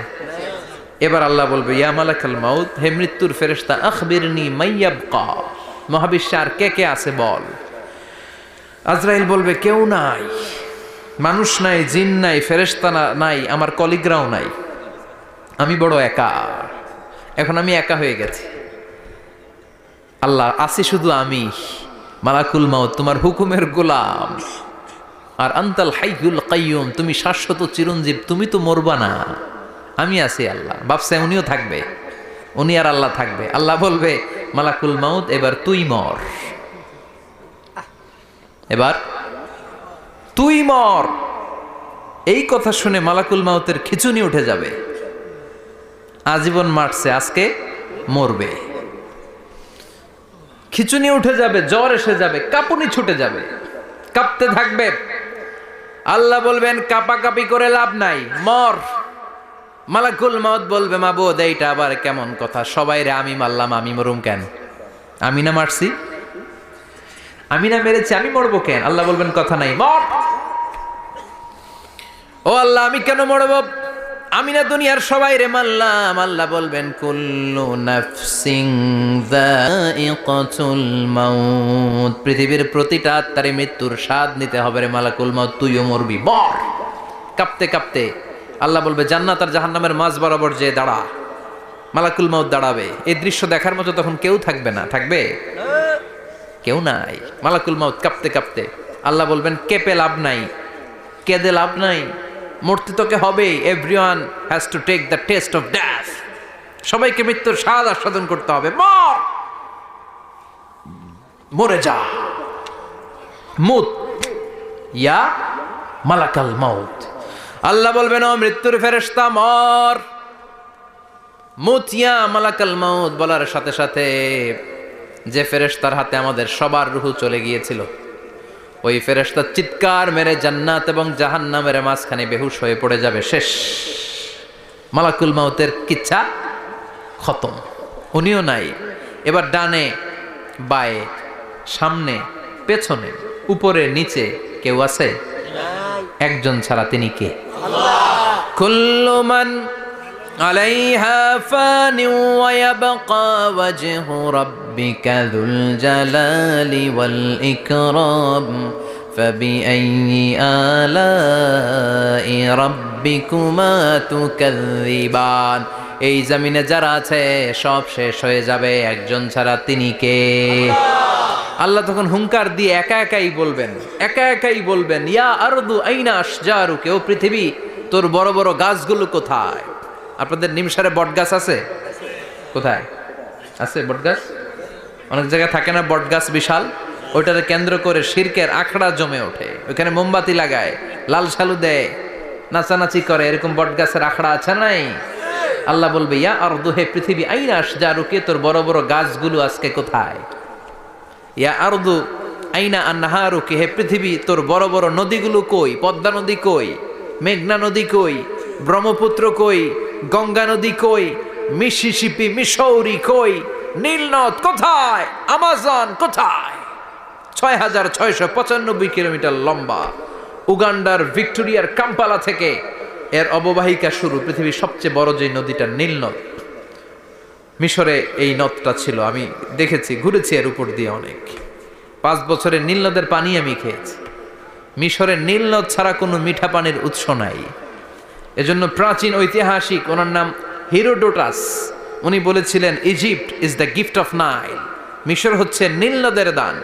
এবার আল্লাহ বলবে ইয়া মালাকাল মাউত, হে মৃত্যুর ফেরেশতা আখবিরনি মাইয়াবকা, মহাবিশ্বে আর কে কে আছে বল। আজরাইল বলবে কেউ নাই, মানুষ নাই, জিন নাই, ফেরেশতা নাই, আমার কলিগরাও নাই, আমি বড় একা। এখন আমি একা হয়ে গেছি। আল্লাহ আছি শুধু আমি। মালাকুল মাউত তোমার হুকুমের গোলাম। আর আনতাল হাইয়ুল কাইয়ুম, তুমি শাশ্বত চিরঞ্জীব, তুমি তো মরবা না, আমি আছি। আল্লাহ ভাবছে উনিও থাকবে, উনি আর আল্লাহ থাকবে। আল্লাহ বলবে মালাকুল মাউত এবার তুই মর, এবার তুই মর। এই কথা শুনে মালাকুল মাউতের খিচুনি উঠে যাবে। আজীবন মারছে, আজকে মরবে। খিচুনি উঠে যাবে, জ্বর এসে যাবে, কাঁপুনি ছুটে যাবে, কাঁপতে থাকবে। আল্লাহ বলবেন কাঁপাকাঁপি করে লাভ নাই, মর। মালাকুল মাউত বলবে মাবুদ এইটা আবার কেমন কথা, সবাই রে আমি মারলাম, আমি মরুম কেন? আমি না মারছি, আমি না মেরেছি, আমি মরবো কেন? আল্লাহ বলবেন কথা নাই, মর। ও আল্লাহ আমি কেন মরবো? আমি না দুনিয়ার সবাই রে মারলাম। আল্লাহ বলবেন কুল্লু নাফসিন যায়িকাতুল মাউত, পৃথিবীর প্রতিটা আত্মারে মৃত্যুর স্বাদ নিতে হবে রে মালাকুল মাউত, তুইও মরবি, মর। কাঁপতে কাঁপতে আল্লাহ বলবে জান্নাত আর জাহান্নামের মাঝ বরাবর যে দাঁড়া। মালাকুল মাউত দাঁড়াবে, এই দৃশ্য দেখার মতো তখন কেউ থাকবে না, থাকবে কেউ নাই। মালাকুল মাউত কাঁপতে কাঁপতে আল্লাহ বলবেন কেঁপে লাভ নাই, কেঁদে লাভ নাই, মরতে তোকে হবে। Everyone has to take the taste of death, সবাইকে মৃত্যুর স্বাদ আস্বাদন করতে হবে, মর, মরে যা। মুত ইয়া মালাকাল মাউত। আল্লাহ বলবেন ও মৃত্যুর ফেরেশতা মর। মুত ইয়া মালাকাল মাউত বলার সাথে সাথে যে ফেরেশতার হাতে আমাদের সবার রূহ চলে গিয়েছিল, ওই ফেরেশতা চিৎকার মেরে জান্নাত এবং জাহান্নামের মাঝখানে বেহুশ হয়ে পড়ে যাবে, শেষ। মালাকুল মাউতের কিচ্ছা খতম, উনিও নাই। এবার ডানে বায়ে সামনে পেছনে উপরে নিচে কেউ আছে? একজন ছাড়া, তিনি কে? কুল্লু মান আলাইহা ফানি ওয়া ইয়াবকা ওয়াজহু রাব্বিকা যুল জালালি ওয়াল ইকরাম ফাবিআইয়ি আলাই রাব্বিকুমা তুকাযযিবান। এই জমিনে যারা আছে সব শেষ হয়ে যাবে, একজন ছাড়া, তিনি কে? আল্লাহ তখন হুঙ্কার দিয়ে একা একাই বলবেন, একা একাই বলবেন ইয়া আরদু আইনা আশজারুকা, ও পৃথিবী তোর বড় বড় গাছগুলো কোথায়? আপনাদের নিমসারে বট গাছ আছে? কোথায় আছে বট গাছ? অনেক জায়গায় থাকে না বট গাছ বিশাল, ওইটাকে কেন্দ্র করে শিরকের আখড়া জমে ওঠে, ওইখানে মোমবাতি লাগায়, লাল সালু দেয়, নাচানাচি করে, এরকম বট গাছের আখড়া আছে নাই? আল্লাহ বলবে ইয়া আরদু, হে পৃথিবী, আইনা আশজারুকা, তোর বড় বড় গাছগুলো আজকে কোথায়? ইয়া আরদু আইনা আনহারুকা, হে পৃথিবী তোর বড় বড় নদীগুলো কই? পদ্মা নদী কই? মেঘনা নদী কই? ব্রহ্মপুত্র কই? গঙ্গা নদী কই? মিসিসিপি, মিসৌরি কই? নীলনদ কোথায়? আমাজন কোথায়? ৬,৬৯৫ কিলোমিটার লম্বা, উগান্ডার ভিক্টোরিয়ার কাম্পালা থেকে এর অববাহিকা শুরু। পৃথিবীর সবচেয়ে বড় যে নদীটা নীলনদ, মিশরে এই নদটা ছিল, আমি দেখেছি, ঘুরেছি এর উপর দিয়ে অনেক। 5 বছরের নীলনদের পানি আমি খেয়েছি। মিশরের নীলনদ ছাড়া কোনো মিঠা পানির উৎস নাই। এজন্য প্রাচীন ঐতিহাসিক, ওনার নাম হিরোডোটাস, উনি বলেছিলেন Egypt is the gift of Nile, মিশর হচ্ছে নীলনদের দান।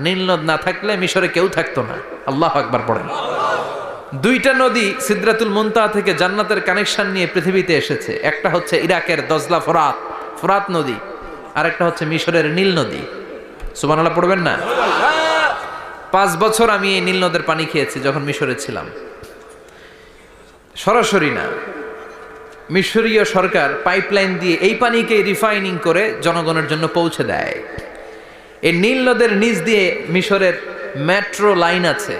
নীলনদ না থাকলে মিশরে কেউ থাকতো না। আল্লাহু আকবার পড়েন। 2টা নদী সিদরাতুল মুনতাহা থেকে জান্নাতের কানেকশন নিয়ে পৃথিবীতে এসেছে। একটা হচ্ছে ইরাকের দজলা ফোরাত, ফোরাত নদী, আর একটা হচ্ছে মিশরের নীল নদী। সুবহানাল্লাহ পড়বেন না? 5 বছর আমি এই নীল নদের পানি খেয়েছি যখন মিশরে ছিলাম। সরাসরি না, মিশরীয় সরকার পাইপলাইন দিয়ে এই পানিকে রিফাইনিং করে জনগণের জন্য পৌঁছে দেয়। এই নীল নদের নিচ দিয়ে মিশরের মেট্রো লাইন আছে,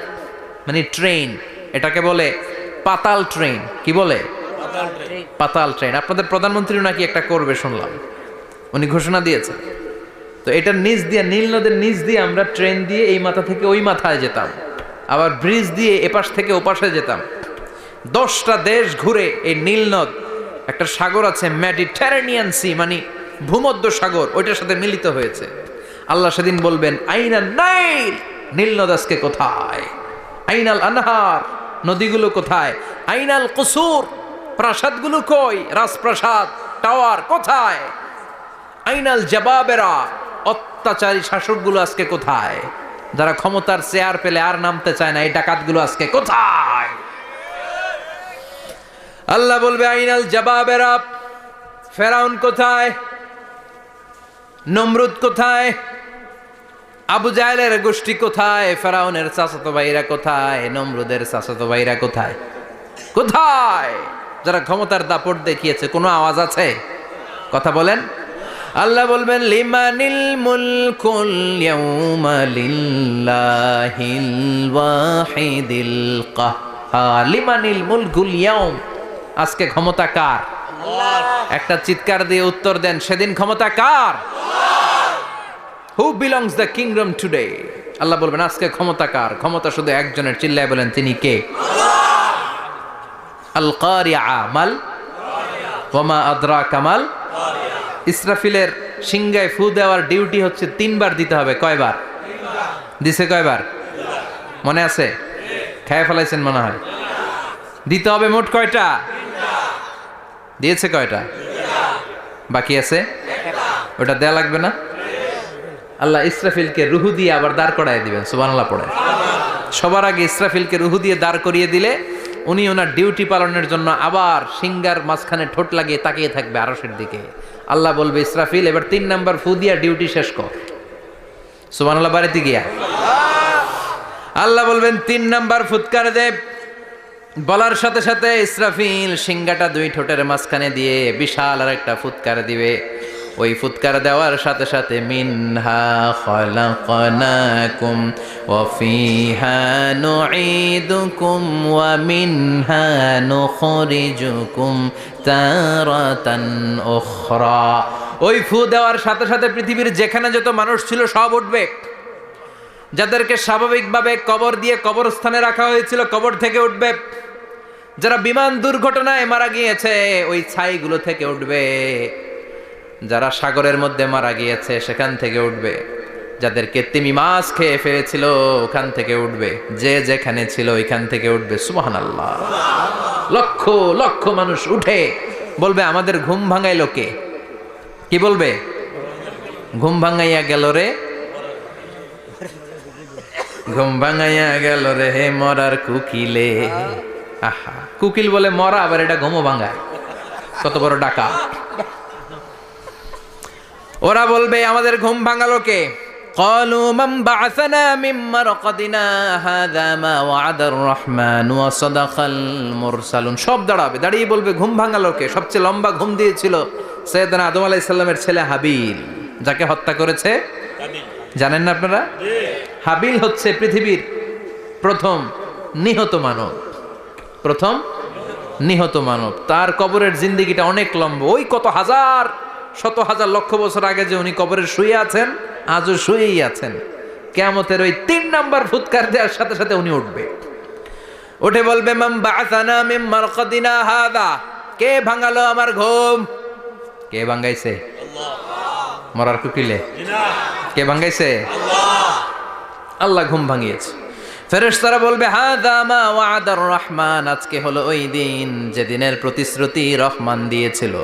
মানে ট্রেন, এটাকে বলে পাতাল ট্রেন। কি বলে? পাতাল ট্রেন। আপনাদের প্রধানমন্ত্রী নাকি একটা করবে শুনলাম, উনি ঘোষণা দিয়েছেন। তো এটার নিচ দিয়ে, নীল নদের নিচ দিয়ে আমরা ট্রেন দিয়ে এই মাথা থেকে ওই মাথায় যেতাম, আবার ব্রিজ দিয়ে এপাশ থেকে ওপাশে যেতাম। 10টা দেশ ঘুরে এই নীল নদ, একটা সাগর আছে মেডিটেরেনিয়ান সি, মানে ভূমধ্য সাগর, ওইটার সাথে মিলিত হয়েছে। আল্লাহ সেদিন বলবেন আইনাল নাইল, নীল নদ আজকে কোথায়? আইনাল আনহার, নদীগুলো কোথায়? আইনাল কুসুর, প্রাসাদগুলো কই? রাজপ্রাসাদ, টাওয়ার কোথায়? আইনাল জাবাবেরা, অত্যাচারী শাসকগুলো আজকে কোথায়? যারা ক্ষমতার চেয়ার পেলে আর নামতে চায় না, এই ডাকাতগুলো আজকে কোথায়? আল্লাহ বলবে আইনাল জাবাবেরা, ফেরাউন কোথায়? নমরুদ কোথায়? আবু জাহেলের গোষ্ঠী কোথায়? ফেরাউনের চাচাতো ভাইরা কোথায়? নমরুদের চাচাতো ভাইরা কোথায়? কোথায়? যারা ক্ষমতার দাপট দেখিয়েছে, কোনো আওয়াজ আছে? কথা বলেন। আল্লাহ বলবেন লিমানিল মুলকুল ইয়াউমা লিল্লাহিল ওয়াহিদিল কাহ্হার। লিমানিল মুলকুল ইয়াউম, আজকে ক্ষমতা কার? একটা চিৎকার দিয়ে উত্তর দেন, সেদিন ক্ষমতা কার? Who belongs the kingdom today? আল্লাহ বলবেন আজকে ক্ষমতা কার? ক্ষমতা শুধু একজনের, চিল্লায় বলেন তিনি কে? আল কারিআ মাল ওয়া মা আদরাকা মাল। ইসরাফিলের সিংহায় ফু দেওয়ার ডিউটি হচ্ছে 3 বার দিতে হবে। কয়বার দিছে? কয়বার মনে আছে? খেয়ে ফেলাইছেন মনে হয়। দিতে হবে মোট কয়টা? দিয়েছে কয়টা? বাকি আছে ওটা দেয়া লাগবে না? আল্লাহ ইসরাফিলকে রুহু দিয়ে আবার দাঁড় করায় দিবেন। সুবহানাল্লাহ পড়ে। সবার আগে ইসরাফিলকে রুহু দিয়ে দাঁড় করিয়ে দিলে উনি ওনার ডিউটি পালনের জন্য আবার সিংহার মাঝখানে ঠোঁট লাগিয়ে তাকিয়ে থাকবে আরশের দিকে। আল্লাহ বলবে ইসরাফিল এবার 3 নাম্বার ফু দিয়া ডিউটি শেষ কর। সুবহানাল্লাহ বাড়িতে গিয়া আল্লাহ বলবেন 3 নাম্বার ফুৎকার দে। বলার সাথে সাথে ইসরাফিল সিংহাটা 2 ঠোঁটের মাঝখানে দিয়ে বিশাল আর একটা ফুৎকার দিবে। ওই ফুৎকার দেওয়ার সাথে সাথে মিনহা খলাকনাকুম ওয়া ফিহা নুঈদুকুম ওয়া মিনহা নুখরিজুকুম তারাতান উখরা। ওই ফু দেওয়ার সাথে সাথে পৃথিবীর যেখানে যত মানুষ ছিল সব উঠবে। যাদেরকে স্বাভাবিকভাবে কবর দিয়ে কবরস্থানে রাখা হয়েছিল কবর থেকে উঠবে। যারা বিমান দুর্ঘটনায় মারা গিয়েছে ওই ছাইগুলো থেকে উঠবে। যারা সাগরের মধ্যে মারা গিয়েছে সেখান থেকে উঠবে। যাদেরকে তিমি মাছ খেয়ে ফেলেছিল ওখান থেকে উঠবে। যে যেখানে ছিল ওইখান থেকে উঠবে। সুবহানাল্লাহ। লক্ষ লক্ষ মানুষ উঠে বলবে আমাদের ঘুম ভাঙাইলো কে? কি বলবে? ঘুম ভাঙাইয়া গেল রে, ঘুম ভাঙাইয়া গেল রে হে মরার কুকিলে। আহা, কুকিল বলে মরা, আবার এটা ঘুমো ভাঙায়। কত বড় ডাকা। ওরা বলবে আমাদের ঘুম ভাঙালো কে? ক্বালু মান বা'আসানা মিন মারকাদিনা হাযা মা ওয়া'দার রহমান ওয়া সাদাকাল মুরসালুন। সব দাঁড়াবে, দাঁড়িয়ে বলবে ঘুম ভাঙালো কে? সবচেয়ে লম্বা ঘুম দিয়েছিল সাইয়েদনা আদম আলাইহিস সালামের ছেলে হাবিল, যাকে হত্যা করেছে জানেন না আপনারা? হাবিল হচ্ছে পৃথিবীর প্রথম নিহত মানব। প্রথম নিহত মানব। তার কবরের জিন্দেগিটা অনেক লম্বা। ওই কত হাজার শত হাজার লক্ষ বছর আগে যে উনি কবরে শুয়ে আছেন, আজও শুয়েই আছেন। কিয়ামতের ওই 3 নাম্বার ফুৎকার দেওয়ার সাথে সাথে উনি উঠবে। উঠে বলবে মান বা'আসানা মিন মারকাদিনা হাযা। কে ভাঙালো আমার ঘুম? কে ভাঙাইছে? আল্লাহ। মরার কুকিলে কে ভাঙাইছে? আল্লাহ। আল্লাহ ঘুম ভাঙিয়েছে। ফেরেশতারা বলবে হাযা মা ওয়া'দার রহমান। আজকে হলো ওই দিন যে দিনের প্রতিশ্রুতি রহমান দিয়েছিল।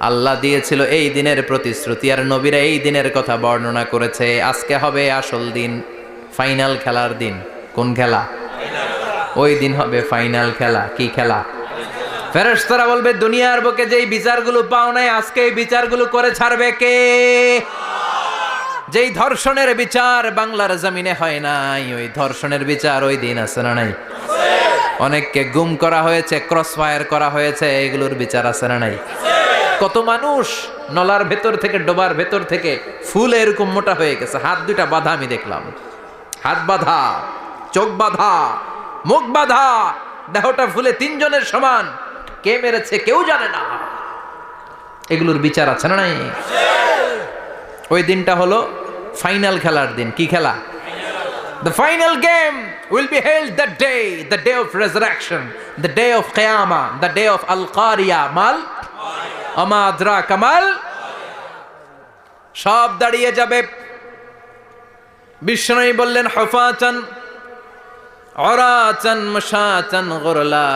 আল্লাহ দিয়েছিল এই দিনের প্রতিশ্রুতি, আর নবীরা এই দিনের কথা বর্ণনা করেছে। আজকে হবে আসল দিন, ফাইনাল খেলার দিন। কোন খেলা? ওই দিন হবে ফাইনাল খেলা। কি খেলা? ফেরেশতারা বলবে দুনিয়ার বুকে যেই বিচারগুলো পাও নাই আজকে এই বিচারগুলো করে ছাড়বে কে? যেই ধর্ষণের বিচার বাংলার জমিনে হয় নাই, ওই ধর্ষণের বিচার ওই দিন আছে না নাই? অনেককে গুম করা হয়েছে, ক্রস ফায়ার করা হয়েছে, এগুলোর বিচার আছে না নাই? কত মানুষ নলার ভেতর থেকে, ডোবার ভেতর থেকে ফুল এরকম মোটা হয়ে গেছে। হাত 2টা বাঁধা আমি দেখলাম। হাত বাঁধা, চোখ বাঁধা, মুখ বাঁধা, দেহটা ফুলে 3 জনের সমান। কে মেরেছে কেউ জানে না। এগুলোর বিচার আছে না নাই? ওই দিনটা হলো ফাইনাল খেলার দিন। কি খেলা? The final game will be held that day, the day of resurrection, the day of Qiyamah, the day of Al-Qariya mal আমা আদরাকা মাল। সব দাঁড়িয়ে যাবে। বিষ্ণু বললেন হুফাতান উরাতান মাশাতান গুরলা।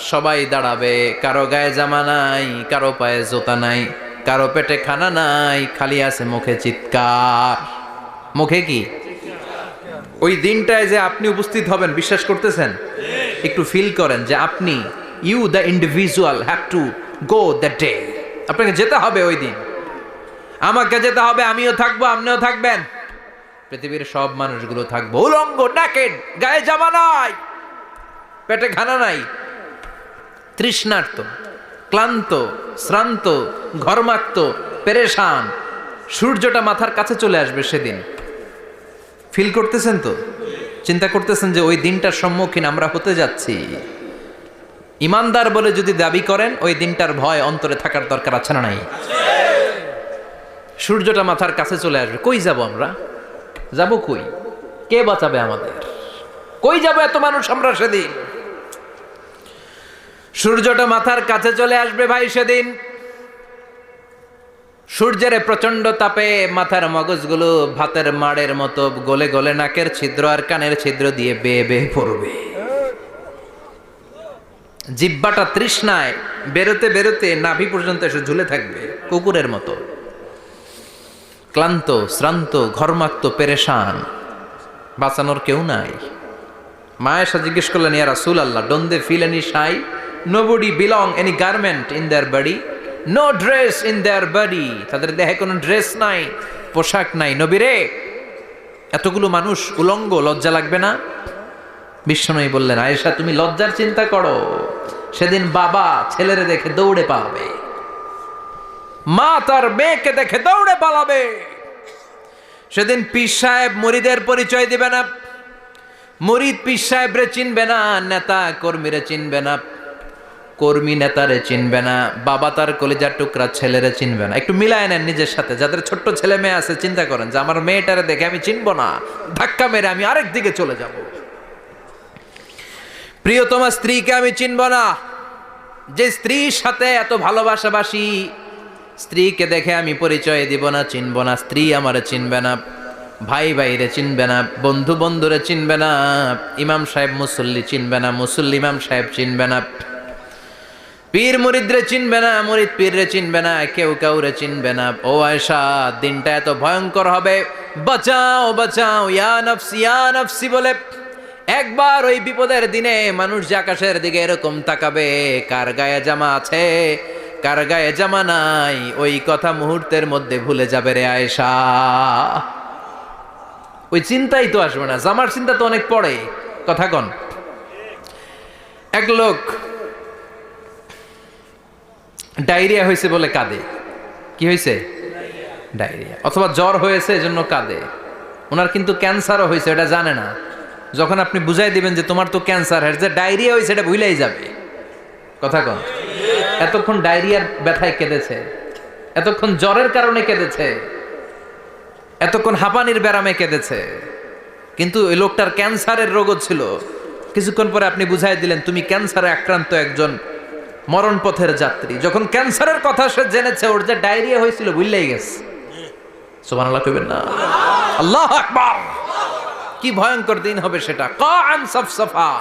সবাই দাঁড়াবে। কারো গায়ে জামা নাই, কারো পায়ে জুতা নাই, কারো পেটে খানা নাই, খালি আছে মুখে চিৎকার। মুখে কি? ওই দিনটায় যে আপনি উপস্থিত হবেন, বিশ্বাস করতেছেন? একটু ফিল করেন যে আপনি, you the individual have to go that day. আপনাকে যেতে হবে ওই দিন। আমাকে যেতে হবে, আমিও থাকবো, আপনিও থাকবেন। পৃথিবীর সব মানুষগুলো থাকবো উলঙ্গ, নাকেড, গায়ে জামা নাই, পেটে খানা নাই, তৃষ্ণার্ত, ক্লান্ত, শ্রান্ত, ঘর্মাক্ত, পেরেশান। সূর্যটা মাথার কাছে চলে আসবে সেদিন। ফিল করতেছেন তো? চিন্তা করতেছেন যে ওই দিনটার সম্মুখীন আমরা হতে যাচ্ছি। ইমানদার বলে যদি দাবি করেন, ওই দিনটার ভয় অন্তরে থাকার দরকার আছে না নাই? সূর্যটা মাথার কাছে চলে আসবে, কই যাব আমরা? যাব কই? কে বাঁচাবে আমাদের? কই যাব এত মানুষ আমরা সেদিন? সূর্যটা মাথার কাছে চলে আসবে ভাই সেদিন। সূর্যের প্রচন্ড তাপে মাথার মগজগুলো ভাতের মাড়ের মতো গলে গলে নাকের ছিদ্র আর কানের ছিদ্র দিয়ে বেয়ে বেয়ে পড়বে। জিহ্বাটা তৃষ্ণায় বেরোতে বেরোতে নাভি পর্যন্ত এসে ঝুলে থাকবে কুকুরের মতো। ক্লান্ত, শ্রান্ত, ঘর্মাক্ত, পেরেশান, বাঁচানোর কেউ নাই। মা আয়েশা জিজ্ঞেস করলেন, ইয়া রাসূলুল্লাহ, don't they feel any shy? Nobody belong any garment in their body, no dress in their body. তাদের দেহে কোনো ড্রেস নাই, পোশাক নাই। নবী রে, এতগুলো মানুষ উলঙ্গ, লজ্জা লাগবে না? বিশ্বনবী বললেন, আয়েশা তুমি লজ্জার চিন্তা করো, সেদিন বাবা ছেলেরে দেখে দৌড়ে পালাবে, মা তার মেয়েকে দেখে দৌড়ে পালাবে। সেদিন পীর সাহেব মুরিদের পরিচয় দিবে না, মুরিদ পীর সাহেবরে চিনবে না, নেতা কর্মীরে চিনবে না, কর্মী নেতারে চিনবে না, বাবা তার কলিজার টুকরা ছেলেরে চিনবে না। একটু মিলায় নেন নিজের সাথে। যাদের ছোট্ট ছেলে মেয়ে আছে, চিন্তা করেন যে আমার মেয়েটারে দেখে আমি চিনবো না, ধাক্কা মেরে আমি আরেক দিকে চলে যাব। প্রিয়তমা স্ত্রীকে আমি চিনব না, যে স্ত্রীর সাথে এত ভালোবাসাবাসি, স্ত্রীকে দেখে আমি পরিচয় দিব না, চিনব না। স্ত্রী আমারে চিনবে না, ভাই ভাইরে চিনবে না, বন্ধু বন্ধুরে চিনবে না, ইমাম সাহেব মুসল্লি চিনবে না, মুসল্লি ইমাম সাহেব চিনবে না, পীর মুরিদরে চিনবে না, মুরিদ পীররে চিনবে না, কেউ কাউরে চিনবে না। ও আয়েশা, দিনটা এত ভয়ঙ্কর হবে, বাঁচাও বাঁচাও, ইয়া নফসি বলে একবার ওই বিপদের দিনে মানুষ যে আকাশের দিকে এরকম তাকাবে, কার গায়ে জামা আছে কার গায়ে জামা নাই, ওই কথা মুহূর্তের মধ্যে ভুলে যাবে রে আয়েশা। ওই চিন্তাই তো আসবে না, জামার চিন্তা তো অনেক পরে। কথা কন। এক লোক ডায়রিয়া হয়েছে বলে কাঁদে। কি হয়েছে? ডায়রিয়া। অথবা জ্বর হয়েছে এজন্য কাঁদে। ওনার কিন্তু ক্যান্সারও হয়েছে, এটা জানে না। যখন আপনি বুঝাই দিবেন যে তোমার তো ক্যান্সার, যে ডায়রিয়া হয়েছে এটা ভুলেই যাবে। কথা কন। এতক্ষণ ডায়রিয়ার ব্যথায় কেঁদেছে, এতক্ষণ জ্বরের কারণে কেঁদেছে, এতক্ষণ হাঁপানির ব্যারামে কেঁদেছে, কিন্তু ওই লোকটার ক্যান্সারের রোগও ছিল। কিছুক্ষণ পরে আপনি বুঝাই দিলেন তুমি ক্যান্সারে আক্রান্ত একজন মরণ পথের যাত্রী। যখন ক্যান্সারের কথা সে জেনেছে, ওর যে ডায়রিয়া হয়েছিল ভুলেই গেছে। সুবহানাল্লাহ কইবেন না? আল্লাহু আকবার। কি ভয়ঙ্কর দিন হবে সেটা। কাআন সাফসাফা,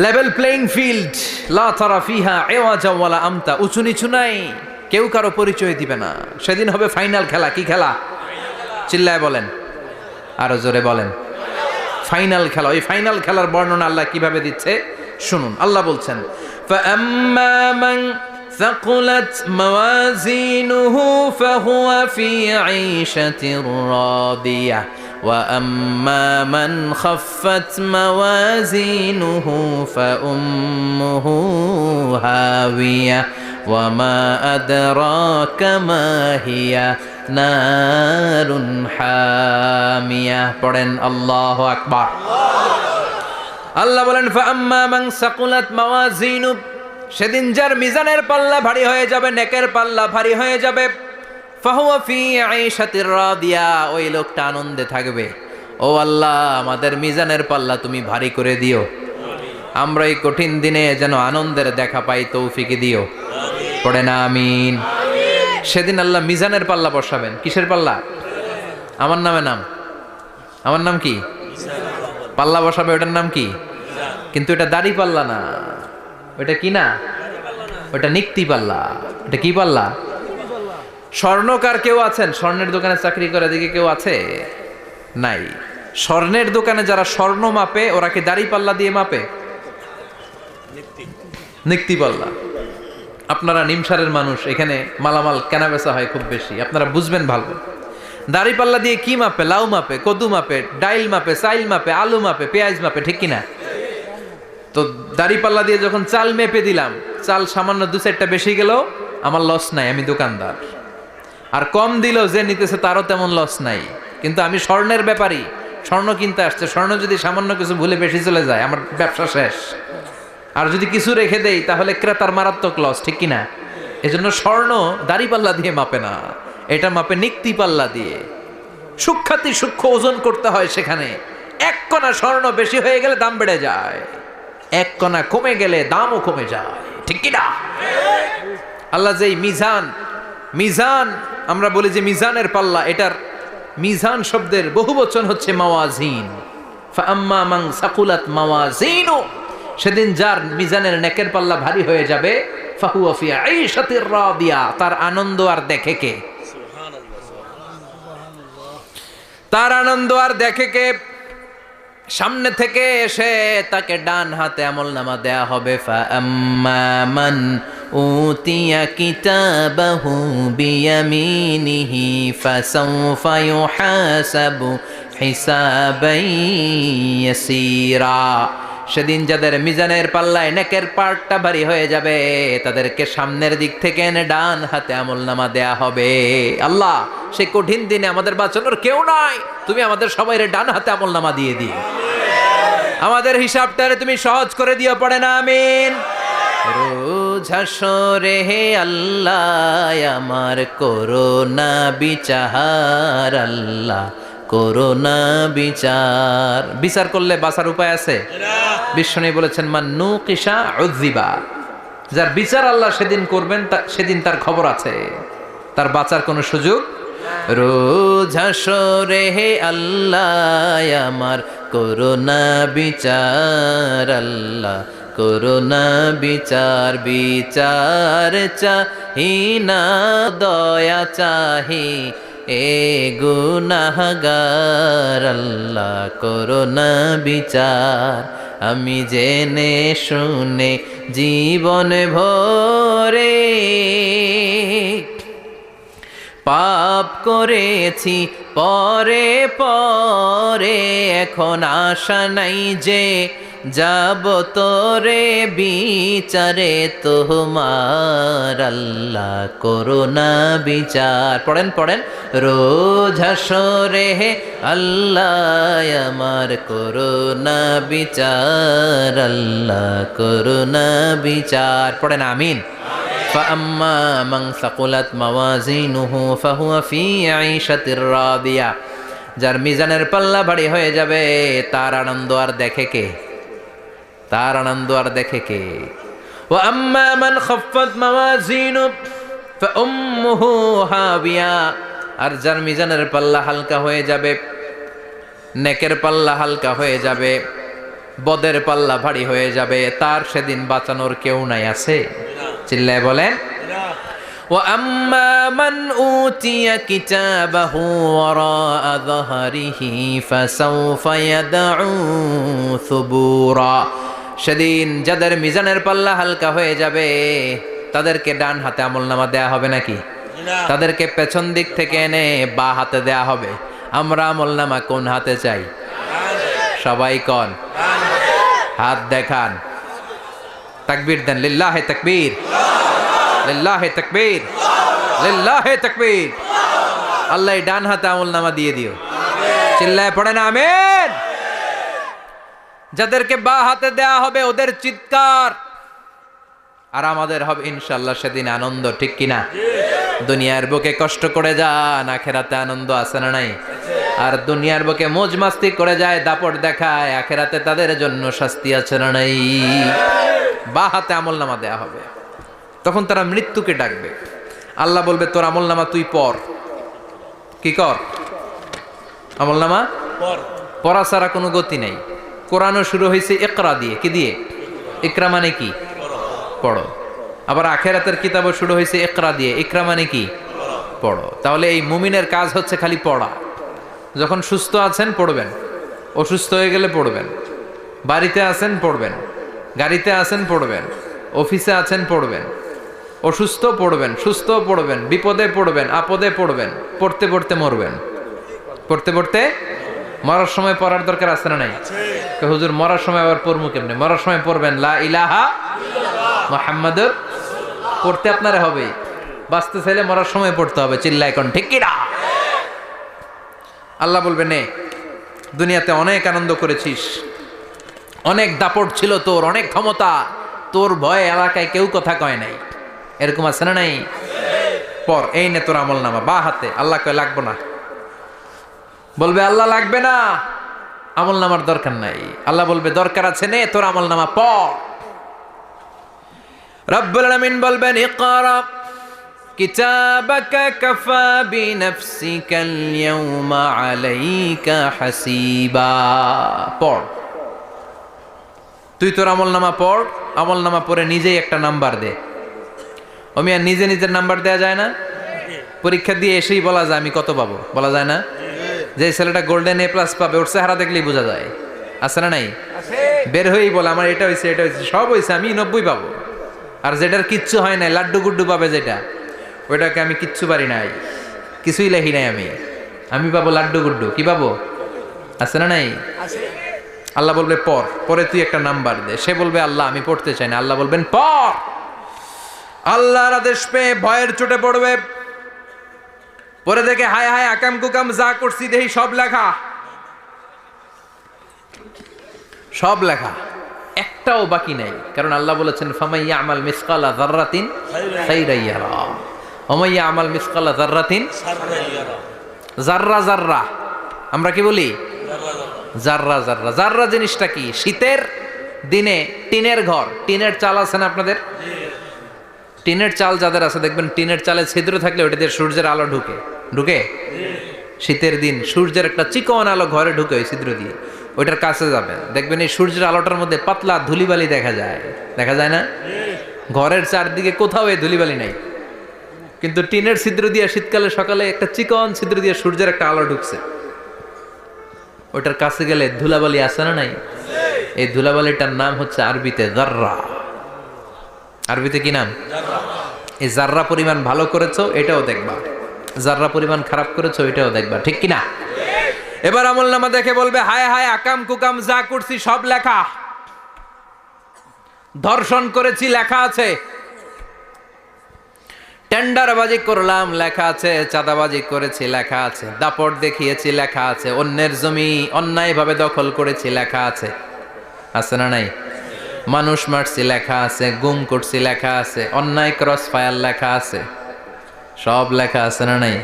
লেভেল প্লেইং ফিল্ড, লা তারা ফিহা ইওয়াজা ওয়ালা আমতা। উঁচু নিচু নাই, কেউ কারো পরিচয় দিবে না। সেদিন হবে ফাইনাল খেলা। কি খেলা? চিল্লায় বলেন, আরো জোরে বলেন। ফাইনাল খেলা। ওই ফাইনাল খেলার বর্ণনা আল্লাহ কিভাবে দিচ্ছে শুনুন। আল্লাহ বলছেন, ফাআম্মা মান ثقلت موازينه فهو في عيشة راضية وأما من خفت موازينه فأمه هاوية وما أدراك ما هي نار حامية. পড়েন আল্লাহু আকবার। আল্লাহ বলেন, ফাআম্মা মান সাকুলাত মাওয়াজিনু, সেদিন যার মিজানের পাল্লা ভারী হয়ে যাবে, নেকের পাল্লা ভারী হয়ে যাবে, ফাহুয়া ফি আইশাতির রাদিয়া, ওই লোকটা আনন্দে থাকবে। ও আল্লাহ, আমাদের মিজানের পাল্লা তুমি ভারী করে দিও, আমরা এই কঠিন দিনে যেন আনন্দের দেখা পাই, তৌফিক দিও। পড়ে না আমিন। সেদিন আল্লাহ মিজানের পাল্লা বসাবেন। কিসের পাল্লা? আমার নামে নাম, আমার নাম কি? পাল্লা বসাবে, ওটার নাম কি? কিন্তু এটা দাড়ি পাল্লা না, ওটা কি না, ওটা নিক্তি পাল্লা। এটা কি পাল্লা? স্বর্ণকার কেউ আছেন? স্বর্ণের দোকানে চাকরি করে দিকে কেউ আছে? নাই। স্বর্ণের দোকানে যারা স্বর্ণ মাপে, ওরা কি দাড়ি পাল্লা দিয়ে মাপে? নিক্তি পাল্লা। আপনারা নিমসারের মানুষ, এখানে মালামাল কেনা বেচা হয় খুব বেশি, আপনারা বুঝবেন ভালো। দাড়ি পাল্লা দিয়ে কি মাপে? লাউ মাপে, কদু মাপে, ডাইল মাপে, চাইল মাপে, আলু মাপে, পেঁয়াজ মাপে, ঠিক কিনা? তো দাড়িপাল্লা দিয়ে যখন চাল মেপে দিলাম, চাল সামান্য 2-4টা বেশি গেল, আমার লস নাই, আমি দোকানদার। আর কম দিল, যে নিতেছে তারও তেমন লস নাই। কিন্তু আমি স্বর্ণের ব্যাপারী, স্বর্ণ কিনতে আসছে, স্বর্ণ যদি সামান্য কিছু ভুলে বেশি চলে যায়, আমার ব্যবসা শেষ। আর যদি কিছু রেখে দেই তাহলে ক্রেতার মারাত্মক লস, ঠিক কিনা? এজন্য স্বর্ণ দাড়িপাল্লা দিয়ে মাপে না, এটা মাপে নিক্তি পাল্লা দিয়ে। সূক্ষ্মাতি সূক্ষ্ম ওজন করতে হয় সেখানে। 1 কণা স্বর্ণ বেশি হয়ে গেলে দাম বেড়ে যায়, 1 কণা কমে গেলে দামও কমে যায়, ঠিক কিনা? আল্লাহ যেই মিজান আমরা বলি যে মিজানের পাল্লা, এটার মিজান শব্দের বহুবচন হচ্ছে মাওয়াজিন। ফাআম্মা মান সাকুলাত মাওয়াজিনু, সেদিন যার মিজানের নেকের পাল্লা ভারী হয়ে যাবে, ফাহুয়া ফি আইশাতির রাদিয়া, তার আনন্দ আর দেখে কে? তার আনন্দ আর দেখে কে? সামনে থেকে এসে তাকে ডান হাতে আমলনামা দেয়া হবে। ফাআম্মা মান উতিয়া কিতাবাহু বিয়ামিনিহি ফাসাউফা ইউহাসাবু হিসাবান ইয়াসীরা। সেদিন যাদের মিজানের পাল্লায় নেকের পার্টটা ভারী হয়ে যাবে, তাদেরকে সামনের দিক থেকে এনে ডান হাতে আমলনামা দেয়া হবে। আল্লাহ, সেই কঠিন দিনে আমাদের বাঁচানোর কেউ নাই, তুমি আমাদের সবাইরে ডান হাতে আমলনামা দিয়ে দিও, আমাদের হিসাবটারে তুমি সহজ করে দিও, পড়ে না আমিন। রোজ হাসরে হে আল্লাহ আমার করোনা বিচার, আল্লাহ করোনা বিচার। বিচার করলে বাঁচার উপায় আছে? বিশ্বনবী বলেছেন মান নুকিশা উযিবা, যার বিচার আল্লাহ সেদিন করবেন, সেদিন তার খবর আছে, তার বাঁচার কোনো সুযোগ। রোজ হাসরে হে আল্লাহ আমার করোনা বিচার, আল্লাহ করোনা বিচার। বিচার চাহি না দয়া চাহি এ গুনাহগার, আল্লাহ করোনা বিচার। আমি জেনে শুনে জীবন ভরে পাপ করেছি পরে পরে, এখন আশা নাই যে যাব তোরে বিচারে তোমার, আল্লাহ করোনা বিচার। পড়েন রোজ হাসরে হে আল্লাহ আমার করোনা বিচার, আল্লাহ করোনা বিচার। পড়েন আমিন। فأما من ثقلت موازينه فهو في عيشة راضية, যার মিজানের পাল্লা ভারী হয়ে যাবে, তার আনন্দ আর দেখে কে? তার আনন্দ আর দেখে কে? وأما من خفت موازينه فأمه هاوية, আর যার মিজানের পাল্লা হালকা হয়ে যাবে, নেকের পাল্লা হালকা হয়ে যাবে, বদের পাল্লা ভারী হয়ে যাবে, তার সেদিন বাঁচানোর কেউ নাই। আছে? চিল্লায় বলেন। وأما من أوتي كتابه وراء ظهره فسوف يدعو ثبورا, সেদিন যাদের মিজানের পাল্লা হালকা হয়ে যাবে, তাদেরকে ডান হাতে আমলনামা দেয়া হবে নাকি? তাদেরকে পেছন দিক থেকে এনে বা হাতে দেয়া হবে। আমরা আমলনামা কোন হাতে চাই? সবাই কোন হাত দেখান, তাকবীর দেন, লিল্লাহে তাকবীর, লিল্লাহে তাকবীর, লিল্লাহে তাকবীর। আল্লাহ ডান হাতে আমলনামা দিয়ে দিও, চিল্লায় পড়েন আমিন। যাদেরকে বা হাতে দেয়া হবে ওদের চিৎকার, আর আমাদের হবে ইনশাআল্লাহ সেদিন আনন্দ, ঠিক কিনা? দুনিয়ার বুকে কষ্ট করে যান, আখেরাতে আনন্দ আছে না নাই? আর দুনিয়ার বুকে মौज মাস্তি করে যায়, দাপট দেখায়, আখেরাতে তাদের জন্য শাস্তি আছে না নাই? বা হাতে আমলনামা দেয়া হবে। তখন তারা মৃত্যুকে ডাকবে, আল্লাহ বলবে তোর আমলনামা তুই পড়। কি কর? আমলনামা পড়া ছাড়া কোনো গতি নাই। কোরআনও শুরু হয়েছে ইকরা দিয়ে। কি দিয়ে? ইকরা মানে কি? পড়ো। আবার আখেরাতের কিতাবও শুরু হয়েছে ইকরা দিয়ে। ইকরা মানে কি? পড়ো। তাহলে এই মুমিনের কাজ হচ্ছে খালি পড়া। যখন সুস্থ আছেন পড়বেন, অসুস্থ হয়ে গেলে পড়বেন, বাড়িতে আছেন পড়বেন, গাড়িতে আছেন পড়বেন, অফিসে আছেন পড়বেন, অসুস্থ পড়বেন, সুস্থ পড়বেন, বিপদে পড়বেন, আপদে পড়বেন, পড়তে পড়তে মরবেন, পড়তে পড়তে মরার সময় পড়ার দরকার আছে না নাই? হুজুর মরার সময় আবার পড়বো কেমনে? মরার সময় পড়বেন লা ইলাহা মুহাম্মাদুর, পড়তে আপনারা হবে। বাঁচতে চাইলে মরার সময় পড়তে হবে। চিল্লা এখন ঠিক কি না? আল্লাহ বলবে নে, দুনিয়াতে অনেক আনন্দ করেছিস, অনেক দাপট ছিল তোর, অনেক ক্ষমতা, তোর ভয়ে এলাকায় কেউ কথা কয় নাই। এরকম আছে না নাই? পর এই নে তোর আমল নামা বা হাতে। আল্লাহ কয় লাগবো না। বলবে আল্লাহ লাগবে না, আমল নামার দরকার নাই। আল্লাহ বলবে দরকার আছে, নে তোর আমল নামা পড়। রব্বুল আলামিন বলবেন ইকরা কিতাবাকা কাফা বিনাফসিকাল ইয়াউমা আলাইকা হাসিবা। পড়, তুই তোর আমল নামা পড়। আমল নামা পড়ে নিজেই একটা নাম্বার দে। আমি আর নিজে নিজের নাম্বার দেয়া যায় না? পরীক্ষা দিয়ে এসেই বলা যায় আমি কত পাবো, বলা যায় না? যে ছেলেটা গোল্ডেন এ প্লাস পাবে ওর চেহারা দেখলেই বোঝা যায়, আছে না নাই? বের হয়েই বলে আমার এটা হয়েছে, এটা হয়েছে, সব হয়েছে, আমি 90 পাবো। আর যেটার কিচ্ছু হয় নাই, লাড্ডু গুড্ডু পাবে যেটা, ওইটাকে আমি কিচ্ছু পারি নাই, কিছুই লেখি নাই আমি পাবো লাড্ডু গুড্ডু। কি পাবো? আছে না নাই? আল্লাহ বলবে পড়, পরে তুই একটা নাম্বার দে। সে বলবে আল্লাহ আমি পড়তে চাই না। আল্লাহ বলবেন পড়। আল্লাহর আদেশ পেয়ে ভয়ের চোটে পড়বে, পরে দেখে হায় হায় আকাম কুকাম যা করছি দেখি সব লেখা, সব লেখা, একটাও বাকি নাই। কারণ আল্লাহ বলেছেন ফামাইয়া আমাল মিসকালা যাররাতিন খাইরান ইয়ারা ওয়া মাইয়া আমাল মিসকালা যাররাতিন শাররান ইয়ারা। যাররা যাররা আমরা কি বলি? যাররা যাররা। যাররা জিনিসটা কি? শীতের দিনে টিনের ঘর, টিনের চাল আছে না আপনাদের? টিনের চাল যাদের আছে দেখবেন টিনের চালে ছিদ্র থাকলে ওটা দিয়ে সূর্যের আলো ঢুকে ঢুকে। শীতের দিন সূর্যের একটা চিকন আলো ঘরে ঢুকে ওই ছিদ্র দিয়ে, ওইটার কাছে যাবেন দেখবেন এই সূর্যের আলোটার মধ্যে পাতলা ধুলিবালি দেখা যায়, দেখা যায় না? ঘরের চারদিকে কোথাও এই ধুলিবালি নাই, কিন্তু টিনের ছিদ্র দিয়ে শীতকালে সকালে একটা চিকন ছিদ্র দিয়ে সূর্যের একটা আলো ঢুকছে, ওইটার কাছে গেলে ধুলাবালি আছে না নাই? এই ধুলাবালিটার নাম হচ্ছে আরবিতে যাররা। আরবিতে কি নাম? এই যাররা পরিমাণ ভালো করেছো এটাও দেখবা, যাররা পরিমাণ খারাপ করেছো এটাও দেখবা, ঠিক কিনা? এবার আমল নামা দেখে বলবে হায় হায় আকাম কুকাম যা করছি সব লেখা। ধর্ষণ করেছি লেখা আছে, টেন্ডারবাজি করলাম লেখা আছে, চাঁদাবাজি করেছি লেখা আছে, দাপট দেখিয়েছি লেখা আছে, অন্যের জমি অন্যায়ভাবে দখল করেছি লেখা আছে, আছে না নাই? মানুষ মারছি লেখা আছে, গুম করছি লেখা আছে, অন্যায় ক্রস ফায়ার লেখা আছে, সব লেখা আছে না নাই?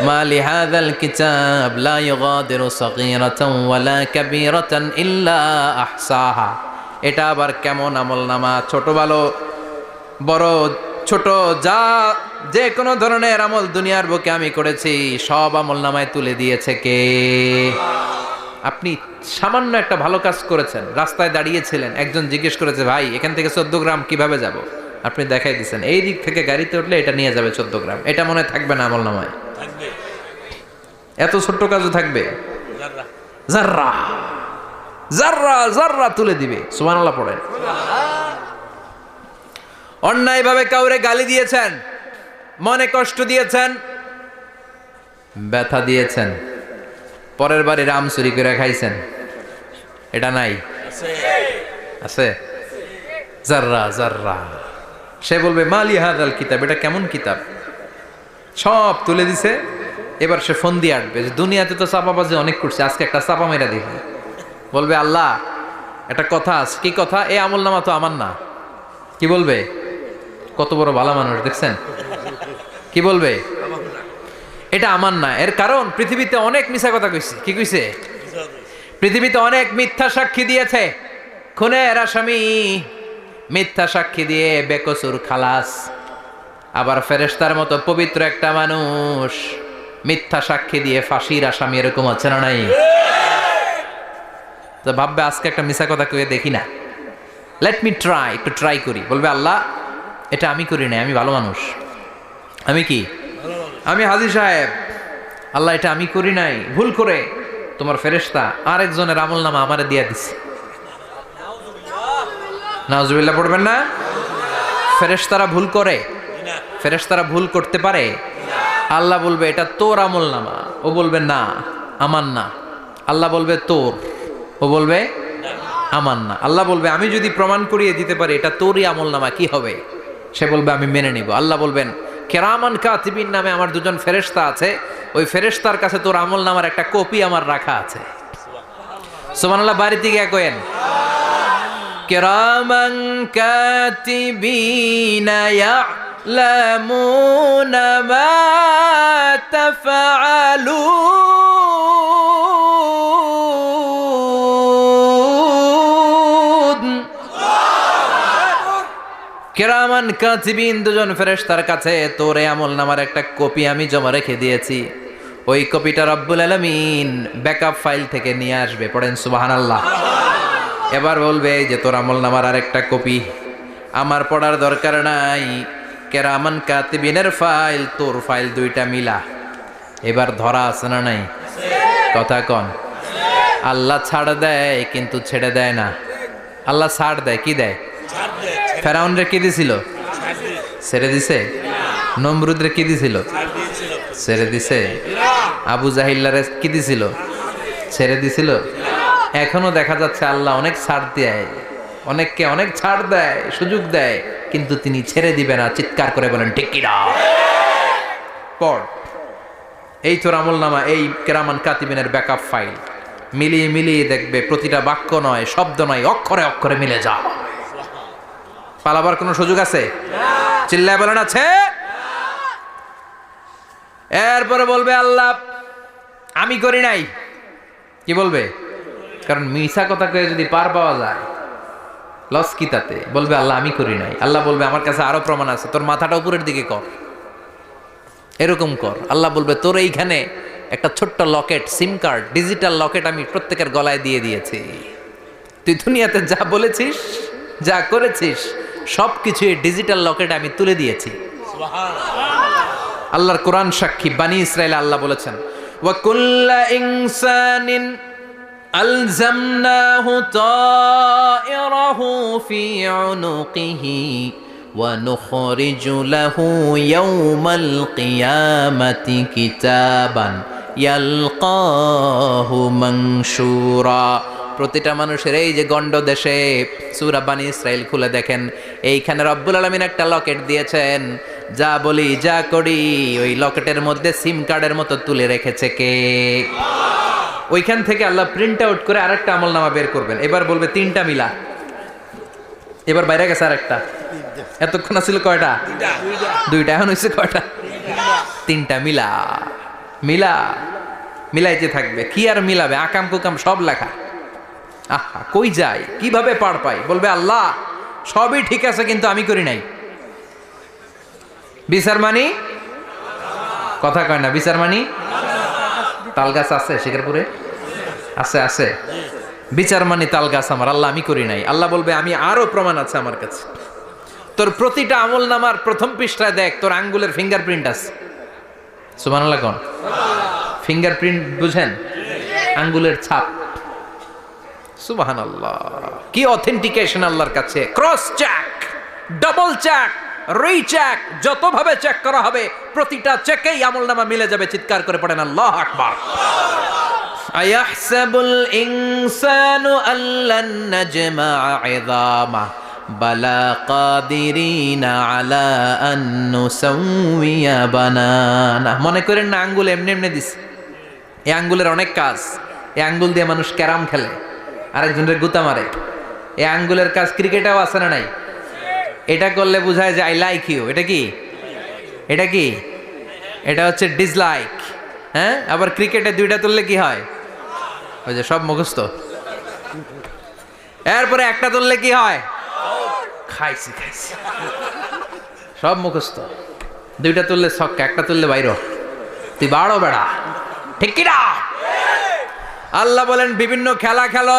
মা লিহাযাল কিতাব লা ইউগাদিরু সাগীরাতান ওয়ালা কাবীরাতান ইল্লা আহসাহা। এটা আবার কেমন আমলনামা? ছোট ভালো বড় ছোট যা যে কোনো ধরনের আমল দুনিয়ার বুকে আমি করেছি সব আমলনামায় তুলে দিয়েছে কে? আপনি সামান্য একটা ভালো কাজ করেছেন, রাস্তায় দাঁড়িয়েছিলেন, একজন জিজ্ঞেস করেছে ভাই এখান থেকে 14 গ্রাম কিভাবে যাব, আপনি দেখাই দিচ্ছেন এই দিক থেকে গাড়িতে উঠলে এটা নিয়ে যাবে 14 গ্রাম, এটা মনে থাকবে না আমলনামায়? এত ছোট্ট কাজও থাকবে? যাররা যাররা যাররা তুলে দিবে। সুবহানাল্লাহ পড়েন। অন্যায়ভাবে কাউরে গালি দিয়েছেন, মনে কষ্ট দিয়েছেন, ব্যথা দিয়েছেন, পরের বাড়ি রাম চুরি করে খাইছেন, এটা নাই? আছে। যাররা যাররা। সে বলবে মালি হাদাল কিতাব, এটা কেমন কিতাব? সব তুলে দিছে। এবার সে ফোন দিয়ে আসবে যে দুনিয়াতে তো চাপাবাজি অনেক করছে, আজকে একটা চাপা মেরা দিবে। বলবে আল্লাহ একটা কথা আছে। কি কথা? এই আমল নামা তো আমার না। কি বলবে? কত বড় ভালো মানুষ দেখছেন? কি বলবে? এটা আমার না। এর কারণ পৃথিবীতে অনেক মিথ্যা কথা কইছে। কি কইছে? পৃথিবীতে অনেক মিথ্যা সাক্ষী দিয়েছে, খুনের আসামি মিথ্যা সাক্ষী দিয়ে বেকসুর খালাস। আবার ফেরেশতার মতো পবিত্র একটা মানুষ মিথ্যা সাক্ষী দিয়ে ফাঁসির আসামি, এরকম আছে না নাই? তো ভাববে আজকে একটা মিথ্যা কথা কয়ে দেখি না, লেট মি ট্রাই, একটু ট্রাই করি। বলবে আল্লাহ এটা আমি করি নাই, আমি ভালো মানুষ। আমি কি? আমি হাজী সাহেব। আল্লাহ এটা আমি করি নাই, ভুল করে তোমার ফেরেশতা আরেকজনের আমল নামা আমারে দিয়ে দিছে। নাউজুবিল্লাহ পড়বেন না? ফেরেশতারা ভুল করে? ফেরেশতারা ভুল করতে পারে? আল্লাহ বলবে এটা তোর আমল নামা। ও বলবে না আমার না, আল্লাহ বলবে তোর, ও বলবে আমার না। আল্লাহ বলবে আমি যদি প্রমাণ করিয়ে দিতে পারি এটা তোরই আমল নামা, কি হবে? সে বলবে আমি মেনে নিব। আল্লাহ বলবেন কেরামান কাতিবিন নামে আমার দুজন ফেরেশতা আছে, ওই ফেরেশতার কাছে তোর আমল নামার একটা কপি আমার রাখা আছে। সুবহানাল্লাহ, বাড়িতে গিয়ে কয়েন কেরামান কাতিবিনা ইয়ালামুনা মা তাফআলুন। কেরামান কাতিবিন দুজন ফেরেশতার কাছে তোর আমল নামার একটা কপি আমি জমা রেখে দিয়েছি। ওই কপিটা রব্বুল আলামিন ব্যাকআপ ফাইল থেকে নিয়ে আসবে। পড়েন সুবহানাল্লাহ। এবার বলবে এই যে তোর আমল নামার আরেকটা কপি আমার পড়ার দরকার নাই, কেরামান কাতিবিনের ফাইল তোর ফাইল দুইটা মিলা। এবার ধরা আছে না নাই? কথা কন। আল্লাহ ছাড় দেয় কিন্তু ছেড়ে দেয় না। আল্লাহ ছাড় দেয়, কি দেয়? ফেরাউনরে কি দিছিল? ছেড়ে দিছে। নমরুদরে কি দিছিল? ছেড়ে দিছে। আবু জাহিল্লারে কি দিছিল? ছেড়ে দিছিল। এখনো দেখা যাচ্ছে আল্লাহ অনেক ছাড় দেয়, অনেককে অনেক ছাড় দেয়, সুযোগ দেয়, কিন্তু তিনি ছেড়ে দিবে না। চিৎকার করে বলেন ঠিক কিনা? পড় এই তোর আমল নামা, এই কেরামান কাতিবিনের ব্যাকআপ ফাইল মিলিয়ে মিলিয়ে দেখবে প্রতিটা বাক্য নয়, শব্দ নয়, অক্ষরে অক্ষরে মিলে যা। পালাবার কোনো সুযোগ আছে? চিল্লায় বলেন আছে। এরপরে বলবে আল্লাহ আমি করি নাই। কি বলবে? কারণ মিশা কথা কয়ে যদি পার পাওয়া যায় লস কি তাতে? বলবে আল্লাহ আমি করি নাই। আল্লাহ বলবে আমার কাছে আরো প্রমাণ আছে, তোর মাথাটা উপরের দিকে কর, এরকম কর। আল্লাহ বলবে তোর এইখানে একটা ছোট্ট লকেট, সিম কার্ড, ডিজিটাল লকেট আমি প্রত্যেকের গলায় দিয়ে দিয়েছি। তুই দুনিয়াতে যা বলেছিস, যা করেছিস, সবকিছু এই ডিজিটাল লকেটে আমি তুলে দিয়েছি। আল্লাহর কোরআন সাক্ষী। বানি ইসরাইল আল্লাহ বলেছেন ওয়া কুল্লা ইনসানিন আলজামনাহু তায়রাহু ফি উনুকিহি ওয়া নুখরিজু লাহু ইয়াওমাল কিয়ামাতি কিতাবান ইয়ালকাহু মানশুরা। প্রতিটা মানুষের এই যে গন্ড দেশে সূরা বানি ইসরাইল খুলে দেখেন, এইখানে রব্বুল আলামিন একটা লকেট দিয়েছেন। যা বলি যা করি ওই লকেটের মধ্যে সিম কার্ডের মতো তুলে রেখেছে কে? ওইখান থেকে আল্লাহ প্রিন্ট আউট করে আরেকটা আমল নামা বের করবেন। এবার বলবে তিনটা মিলা। এবার বাইরে গেছে আরেকটা। এতক্ষণ ছিল কয়টা? দুইটা। এখন হয়েছে কয়টা? তিনটা। মিলা মিলা মিলাইতে থাকবে। কি আর মিলাবে? আকাম কুকাম সব লেখা। আহা, কই যায়, কিভাবে পার পাই? বলবে আল্লাহ সবই ঠিক আছে কিন্তু আমি করি নাই। বিচার মানি? কথা কয় না। বিচার মানি? তাল গাছ আছে শিকারপুরে? আছে আছে। বিচার মানি তাল গাছ আমার। আল্লাহ আমি করি নাই। আল্লাহ বলবে আমি আরো প্রমাণ আছে আমার কাছে। তোর প্রতিটা আমল নামার প্রথম পৃষ্ঠায় দেখ তোর আঙ্গুলের ফিঙ্গারপ্রিন্ট আছে। সুবহানাল্লাহ কোন? ফিঙ্গারপ্রিন্ট বুঝেন? আঙ্গুলের ছাপ। সুবহানাল্লাহ, কি অথেন্টিকেশন আল্লাহর কাছে। Cross check, double check, recheck, যতভাবে চেক করা হবে প্রতিটা চেকেই আমলনামা মিলে যাবে। চিৎকার করে পড়েন আল্লাহু আকবার। আয়াহসাবুল ইনসানু আল্লান নাজমা'a 'ইযামা বালা কাদিরিনা আলা আন নুসাউইয়া বানানা। মনে করেন না আঙ্গুল এমনি এমনি দিছে। এই আঙ্গুলের অনেক কাজ। এই আঙ্গুল দিয়ে মানুষ ক্যারাম খেলে, আরেকজনের গুতা মারে। এই আঙ্গুলের কাজ ক্রিকেটেও আছে না নাই? এটা করলে বোঝায় যে আই লাইক ইউ। এটা কি? এটা কি? এটা হচ্ছে ডিসলাইক। হ্যাঁ, আবার ক্রিকেটে দুইটা তুললে কি হয়? ওই যে সব মুখস্থ। এরপরে একটা তুললে কি হয়? খাইছি খাইছি, সব মুখস্থ। দুইটা তুললে ছক্কা, একটা তুললে বাইরো। তুই বাড়ো বেড়া, ঠিক কিনা? আল্লাহ বলেন বিভিন্ন খেলা খেলো,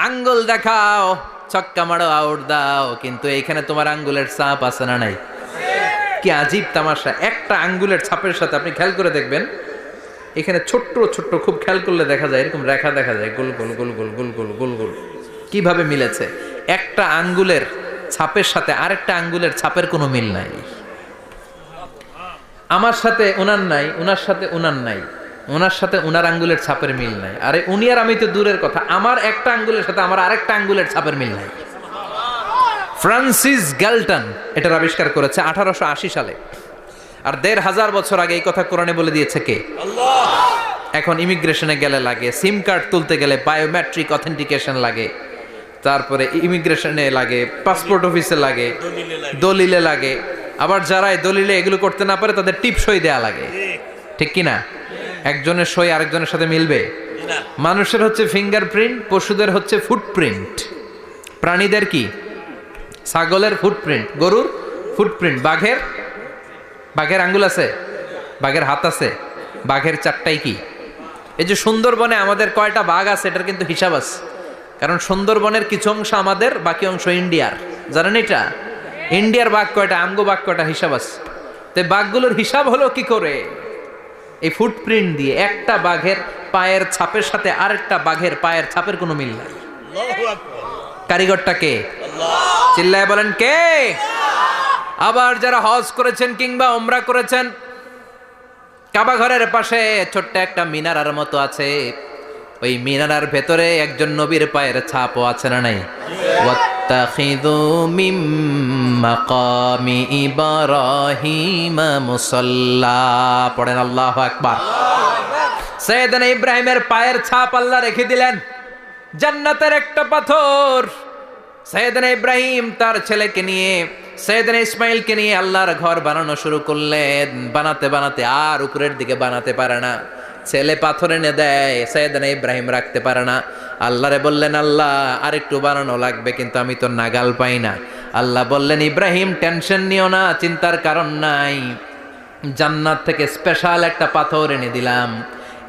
আঙ্গুল দেখাও, ছক্কা মারো, আউট দাও, কিন্তু এইখানে তোমার আঙ্গুলের ছাপ আছে না নাই? কি আজীব তামাশা। একটা আঙ্গুলের ছাপের সাথে আপনি খেয়াল করে দেখবেন, এখানে ছোট্ট ছোট্ট খুব খেয়াল করলে দেখা যায় এরকম রেখা দেখা যায়, গোল গোল গোল গোল গোল গোল গোল গোল। কিভাবে মিলেছে? একটা আঙ্গুলের ছাপের সাথে আরেকটা আঙ্গুলের ছাপের কোনো মিল নাই। আমার সাথে ওনার নাই, ওনার সাথে ওনার নাই, ওনার সাথে ওনার আঙ্গুলের ছাপের মিল নাই। আরে উনি আর আমি তো দূরের কথা, আমার একটা আঙ্গুলের সাথে আমার আরেকটা আঙ্গুলের ছাপের মিল নাই। ফ্রান্সিস গ্যালটন এটার আবিষ্কার করেছে 1880 সালে। আর 1500 বছর আগে এই কথা কোরআনে বলে দিয়েছে কে? আল্লাহ। এখন ইমিগ্রেশনে গেলে লাগে, সিম কার্ড তুলতে গেলে বায়োমেট্রিক অথেন্টিকেশন লাগে, তারপরে ইমিগ্রেশনে লাগে, পাসপোর্ট অফিসে লাগে, দলিলে লাগে। আবার যারা এই দলিলে এগুলো করতে না পারে তাদের টিপ সই দেয়া লাগে, ঠিক কি না? একজনের সই আরেকজনের সাথে মিলবে? মানুষের হচ্ছে ফিঙ্গারপ্রিন্ট, পশুদের হচ্ছে ফুটপ্রিন্ট। প্রাণীদের কি? ছাগলের ফুটপ্রিন্ট, গরুর ফুটপ্রিন্ট, বাঘের আঙ্গুল আছে, বাঘের হাত আছে, বাঘের চারটাই কি? এই যে সুন্দরবনে আমাদের কয়টা বাঘ আছে এটার কিন্তু হিসাব আছে, কারণ সুন্দরবনের কিছু অংশ আমাদের, বাকি অংশ ইন্ডিয়ার। জানেন এটা? ইন্ডিয়ার বাঘ কয়টা, আমগো বাঘ কয়টা, হিসাব আছে। তো বাঘগুলোর হিসাব হলো কি করে? এই ফুটপ্রিন্ট দিয়ে। একটা বাঘের পায়ের ছাপের সাথে আরেকটা বাঘের পায়ের ছাপের কোনো মিল নাই। কারিগরটা কে? চিল্লায় বলেন কে? আবার যারা হজ করেছেন কিংবা উমরা করেছেন, কাবা ঘরের পাশে ছোট্ট একটা মিনারার মতো আছে, ওই মিনারার ভেতরে একজন নবীর পায়ের ছাপও আছে না নাই? ওয়াত্তাখিযু মিম মাকামি ইব্রাহিম মুসাল্লা, পড়েন আল্লাহু আকবার। সাইয়েদনা ইব্রাহিমের পায়ের ছাপ আল্লাহ রেখে দিলেন জান্নাতের একটা পাথর। সাইয়েদনা ইব্রাহিম তার ছেলেকে নিয়ে, সাইয়েদনা ইসমাইলকে নিয়ে আল্লাহর ঘর বানানো শুরু করলেন। বানাতে বানাতে আর উপরের দিকে বানাতে পারে না, ছেলে পাথর এনে দেয়, সাইয়েদনা ইব্রাহিম রাখতে পারে না। আল্লাহরে বললেন, আল্লাহ আর একটু বানানো লাগবে, কিন্তু আমি তো নাগাল পাই না। আল্লাহ বললেন, ইব্রাহিম টেনশন নিও না, চিন্তার কারণ নাই, জান্নাত থেকে স্পেশাল একটা পাথর এনে দিলাম,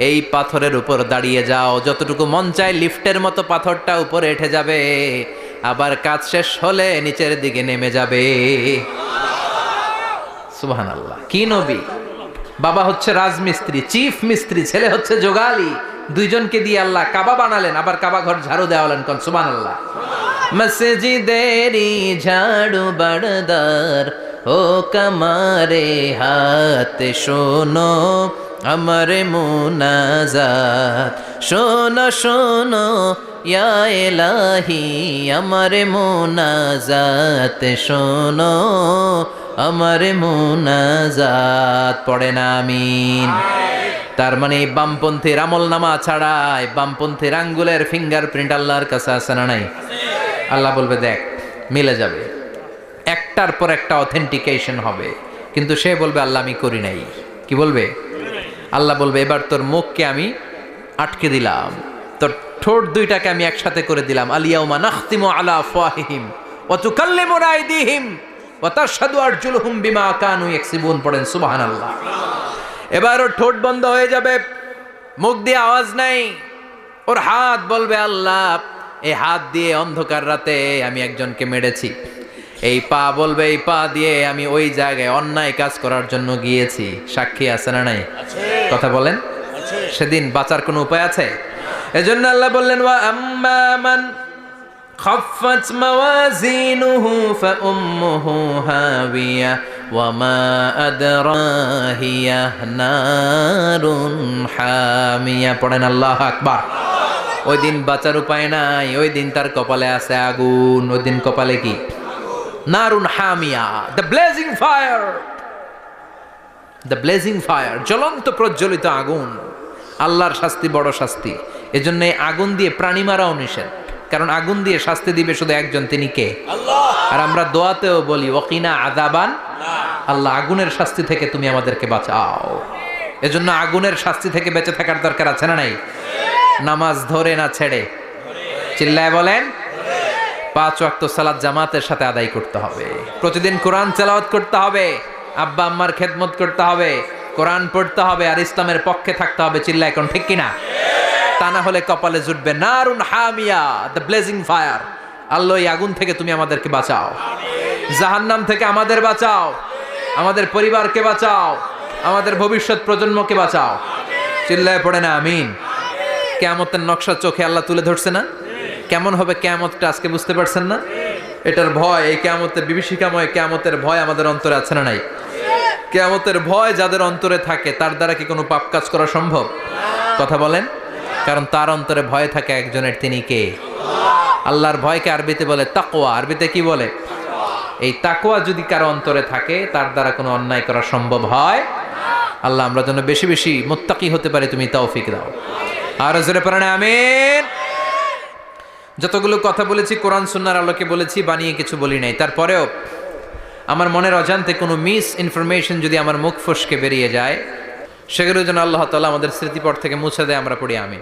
এই পাথরের উপর দাঁড়িয়ে যাও, যতটুকু মন চায় লিফটের মতো পাথরটা উপরে উঠে যাবে, আবার কাজ শেষ হলে নিচের দিকে নেমে যাবে। সুবহানাল্লাহ। কি নবী! বাবা হচ্ছে রাজমিস্ত্রি, চিফ মিস্ত্রি, ছেলে হচ্ছে যোগালি, দুইজনকে দিয়ে আল্লাহ কাবা বানালেন, আবার কাবা ঘর ঝাড়ু দেওয়ালেন। কোন সুবহানাল্লাহ। মসজিদেরি ঝাড়ু বারদার ও কামারে হাত শোনো আমার মুনাজাত, শোনো শোনো ইয়া ইলাহি আমার মুনাজাত, শোনো আমার মুনাজাত, পড়েন আমিন। তার মানে বামপন্থীর আমল নামা ছাড়াই বামপন্থীর আঙ্গুলের ফিঙ্গারপ্রিন্ট আল্লাহর কাছে আছে না নাই? আল্লাহ বলবে দেখ মিলে যাবে, একটার পর একটা অথেন্টিকেশন হবে, কিন্তু সে বলবে আল্লাহ আমি করি নাই। কি বলবে? আল্লাহ বলবে এবার তোর মুখকে আমি আটকে দিলাম, তোর ঠোঁট দুইটাকে আমি একসাথে করে দিলাম। আলিয়াউমা নাখতিমু আলা আফওয়াহিহিম ওয়া তুকাল্লিমুনা আইদিহিম ওয়া তাশহাদু আরজুলুহুম বিমা কানু ইয়াকসিবুন, পড়েন সুবহানাল্লাহ। এবার ওর ঠোঁট বন্ধ হয়ে যাবে, মুখ দিয়ে আওয়াজ নাই, ওর হাত বলবে আল্লাহ এই হাত দিয়ে অন্ধকার রাতে আমি একজনকে মেরেছি, এই পা বলবে এই পা দিয়ে আমি ওই জায়গায় অন্যায় কাজ করার জন্য গিয়েছি। সাক্ষী আছে না নাই? কথা বলেন। সেদিন বাঁচার কোনো উপায় আছে? এজন্য আল্লাহ বললেন ওয়া আম্মা মান খাফফাত মাওয়াজিনুহু ফাউম্মুহু হাবিয়া ওয়া মা আদরাহিয়া নারুন হামিয়া, পড়েন আল্লাহু আকবার। ওই দিন বাঁচার উপায় নাই, ওই দিন তার কপালে আছে আগুন। ওই দিন কপালে কি? নারুন হামিয়া, the blazing fire, the blazing fire, জ্বলন্ত প্রজ্বলিত আগুন। আল্লাহর শাস্তি বড় শাস্তি। এজন্য আগুন দিয়ে প্রাণী মারাও নিষেধ, কারণ আগুন দিয়ে শাস্তি দিবে শুধু একজন, তিনি কে? আল্লাহ। আর আমরা দোয়াতেও বলি ওয়াকিনা আযাবান, আল্লাহ আগুনের শাস্তি থেকে তুমি আমাদেরকে বাঁচাও। এজন্য আগুনের শাস্তি থেকে বেঁচে থাকার দরকার আছে না নাই? নামাজ ধরে না ছেড়ে, চিল্লায় বলেন। 5 ওয়াক্ত সালাত জামাতের সাথে আদায় করতে হবে, প্রতিদিন কোরআন তেলাওয়াত করতে হবে, আব্বা আম্মার খেদমত করতে হবে, কোরআন পড়তে হবে, আর ইসলামের পক্ষে থাকতে হবে। চিল্লায় কোন ঠিক কিনা? তা না হলে কপালে জুটবে নারুন হামিয়া, দ্য ব্লেজিং ফায়ার। আল্লাহ এই আগুন থেকে তুমি আমাদেরকে বাঁচাও, জাহান্নাম থেকে আমাদের বাঁচাও, আমাদের পরিবারকে বাঁচাও, আমাদের ভবিষ্যৎ প্রজন্মকে বাঁচাও। চিল্লায় পড়ে না আমিন। কিয়ামতের নকশা চোখে আল্লাহ তুলে ধরছে না? কেমন হবে কিয়ামতটা আজকে বুঝতে পারছেন না? এটার ভয়, এই কিয়ামতের বিভীষিকাময় কিয়ামতের ভয় আমাদের অন্তরে আছে না নাই? কিয়ামতের ভয় যাদের অন্তরে থাকে তার দ্বারা কি কোনো পাপ কাজ করা সম্ভব? কথা বলেন। কারণ তার অন্তরে ভয় থাকে একজনের, তিনি কে? আল্লাহর ভয়কে আরবিতে বলে তাকওয়া। আরবিতে কি বলে? এই তাকওয়া যদি কারো অন্তরে থাকে তার দ্বারা কোনো অন্যায় করা সম্ভব হয়। আল্লাহ আমরা যেন বেশি বেশি মুত্তাকি হতে পারি, তুমি তৌফিক দাও। আর জোরে পড়েন আমিন। যতগুলো কথা বলেছি কোরআন সুন্নাহর আলোকে বলেছি, বানিয়ে কিছু বলি নাই। তারপরেও আমার মনের অজান্তে কোনো মিস ইনফরমেশন যদি আমার মুখ ফসকে বেরিয়ে যায়, সেগুলো যেন আল্লাহ তাআলা আমাদের স্মৃতিপট থেকে মুছে দেয়। আমরা পড়ি আমিন।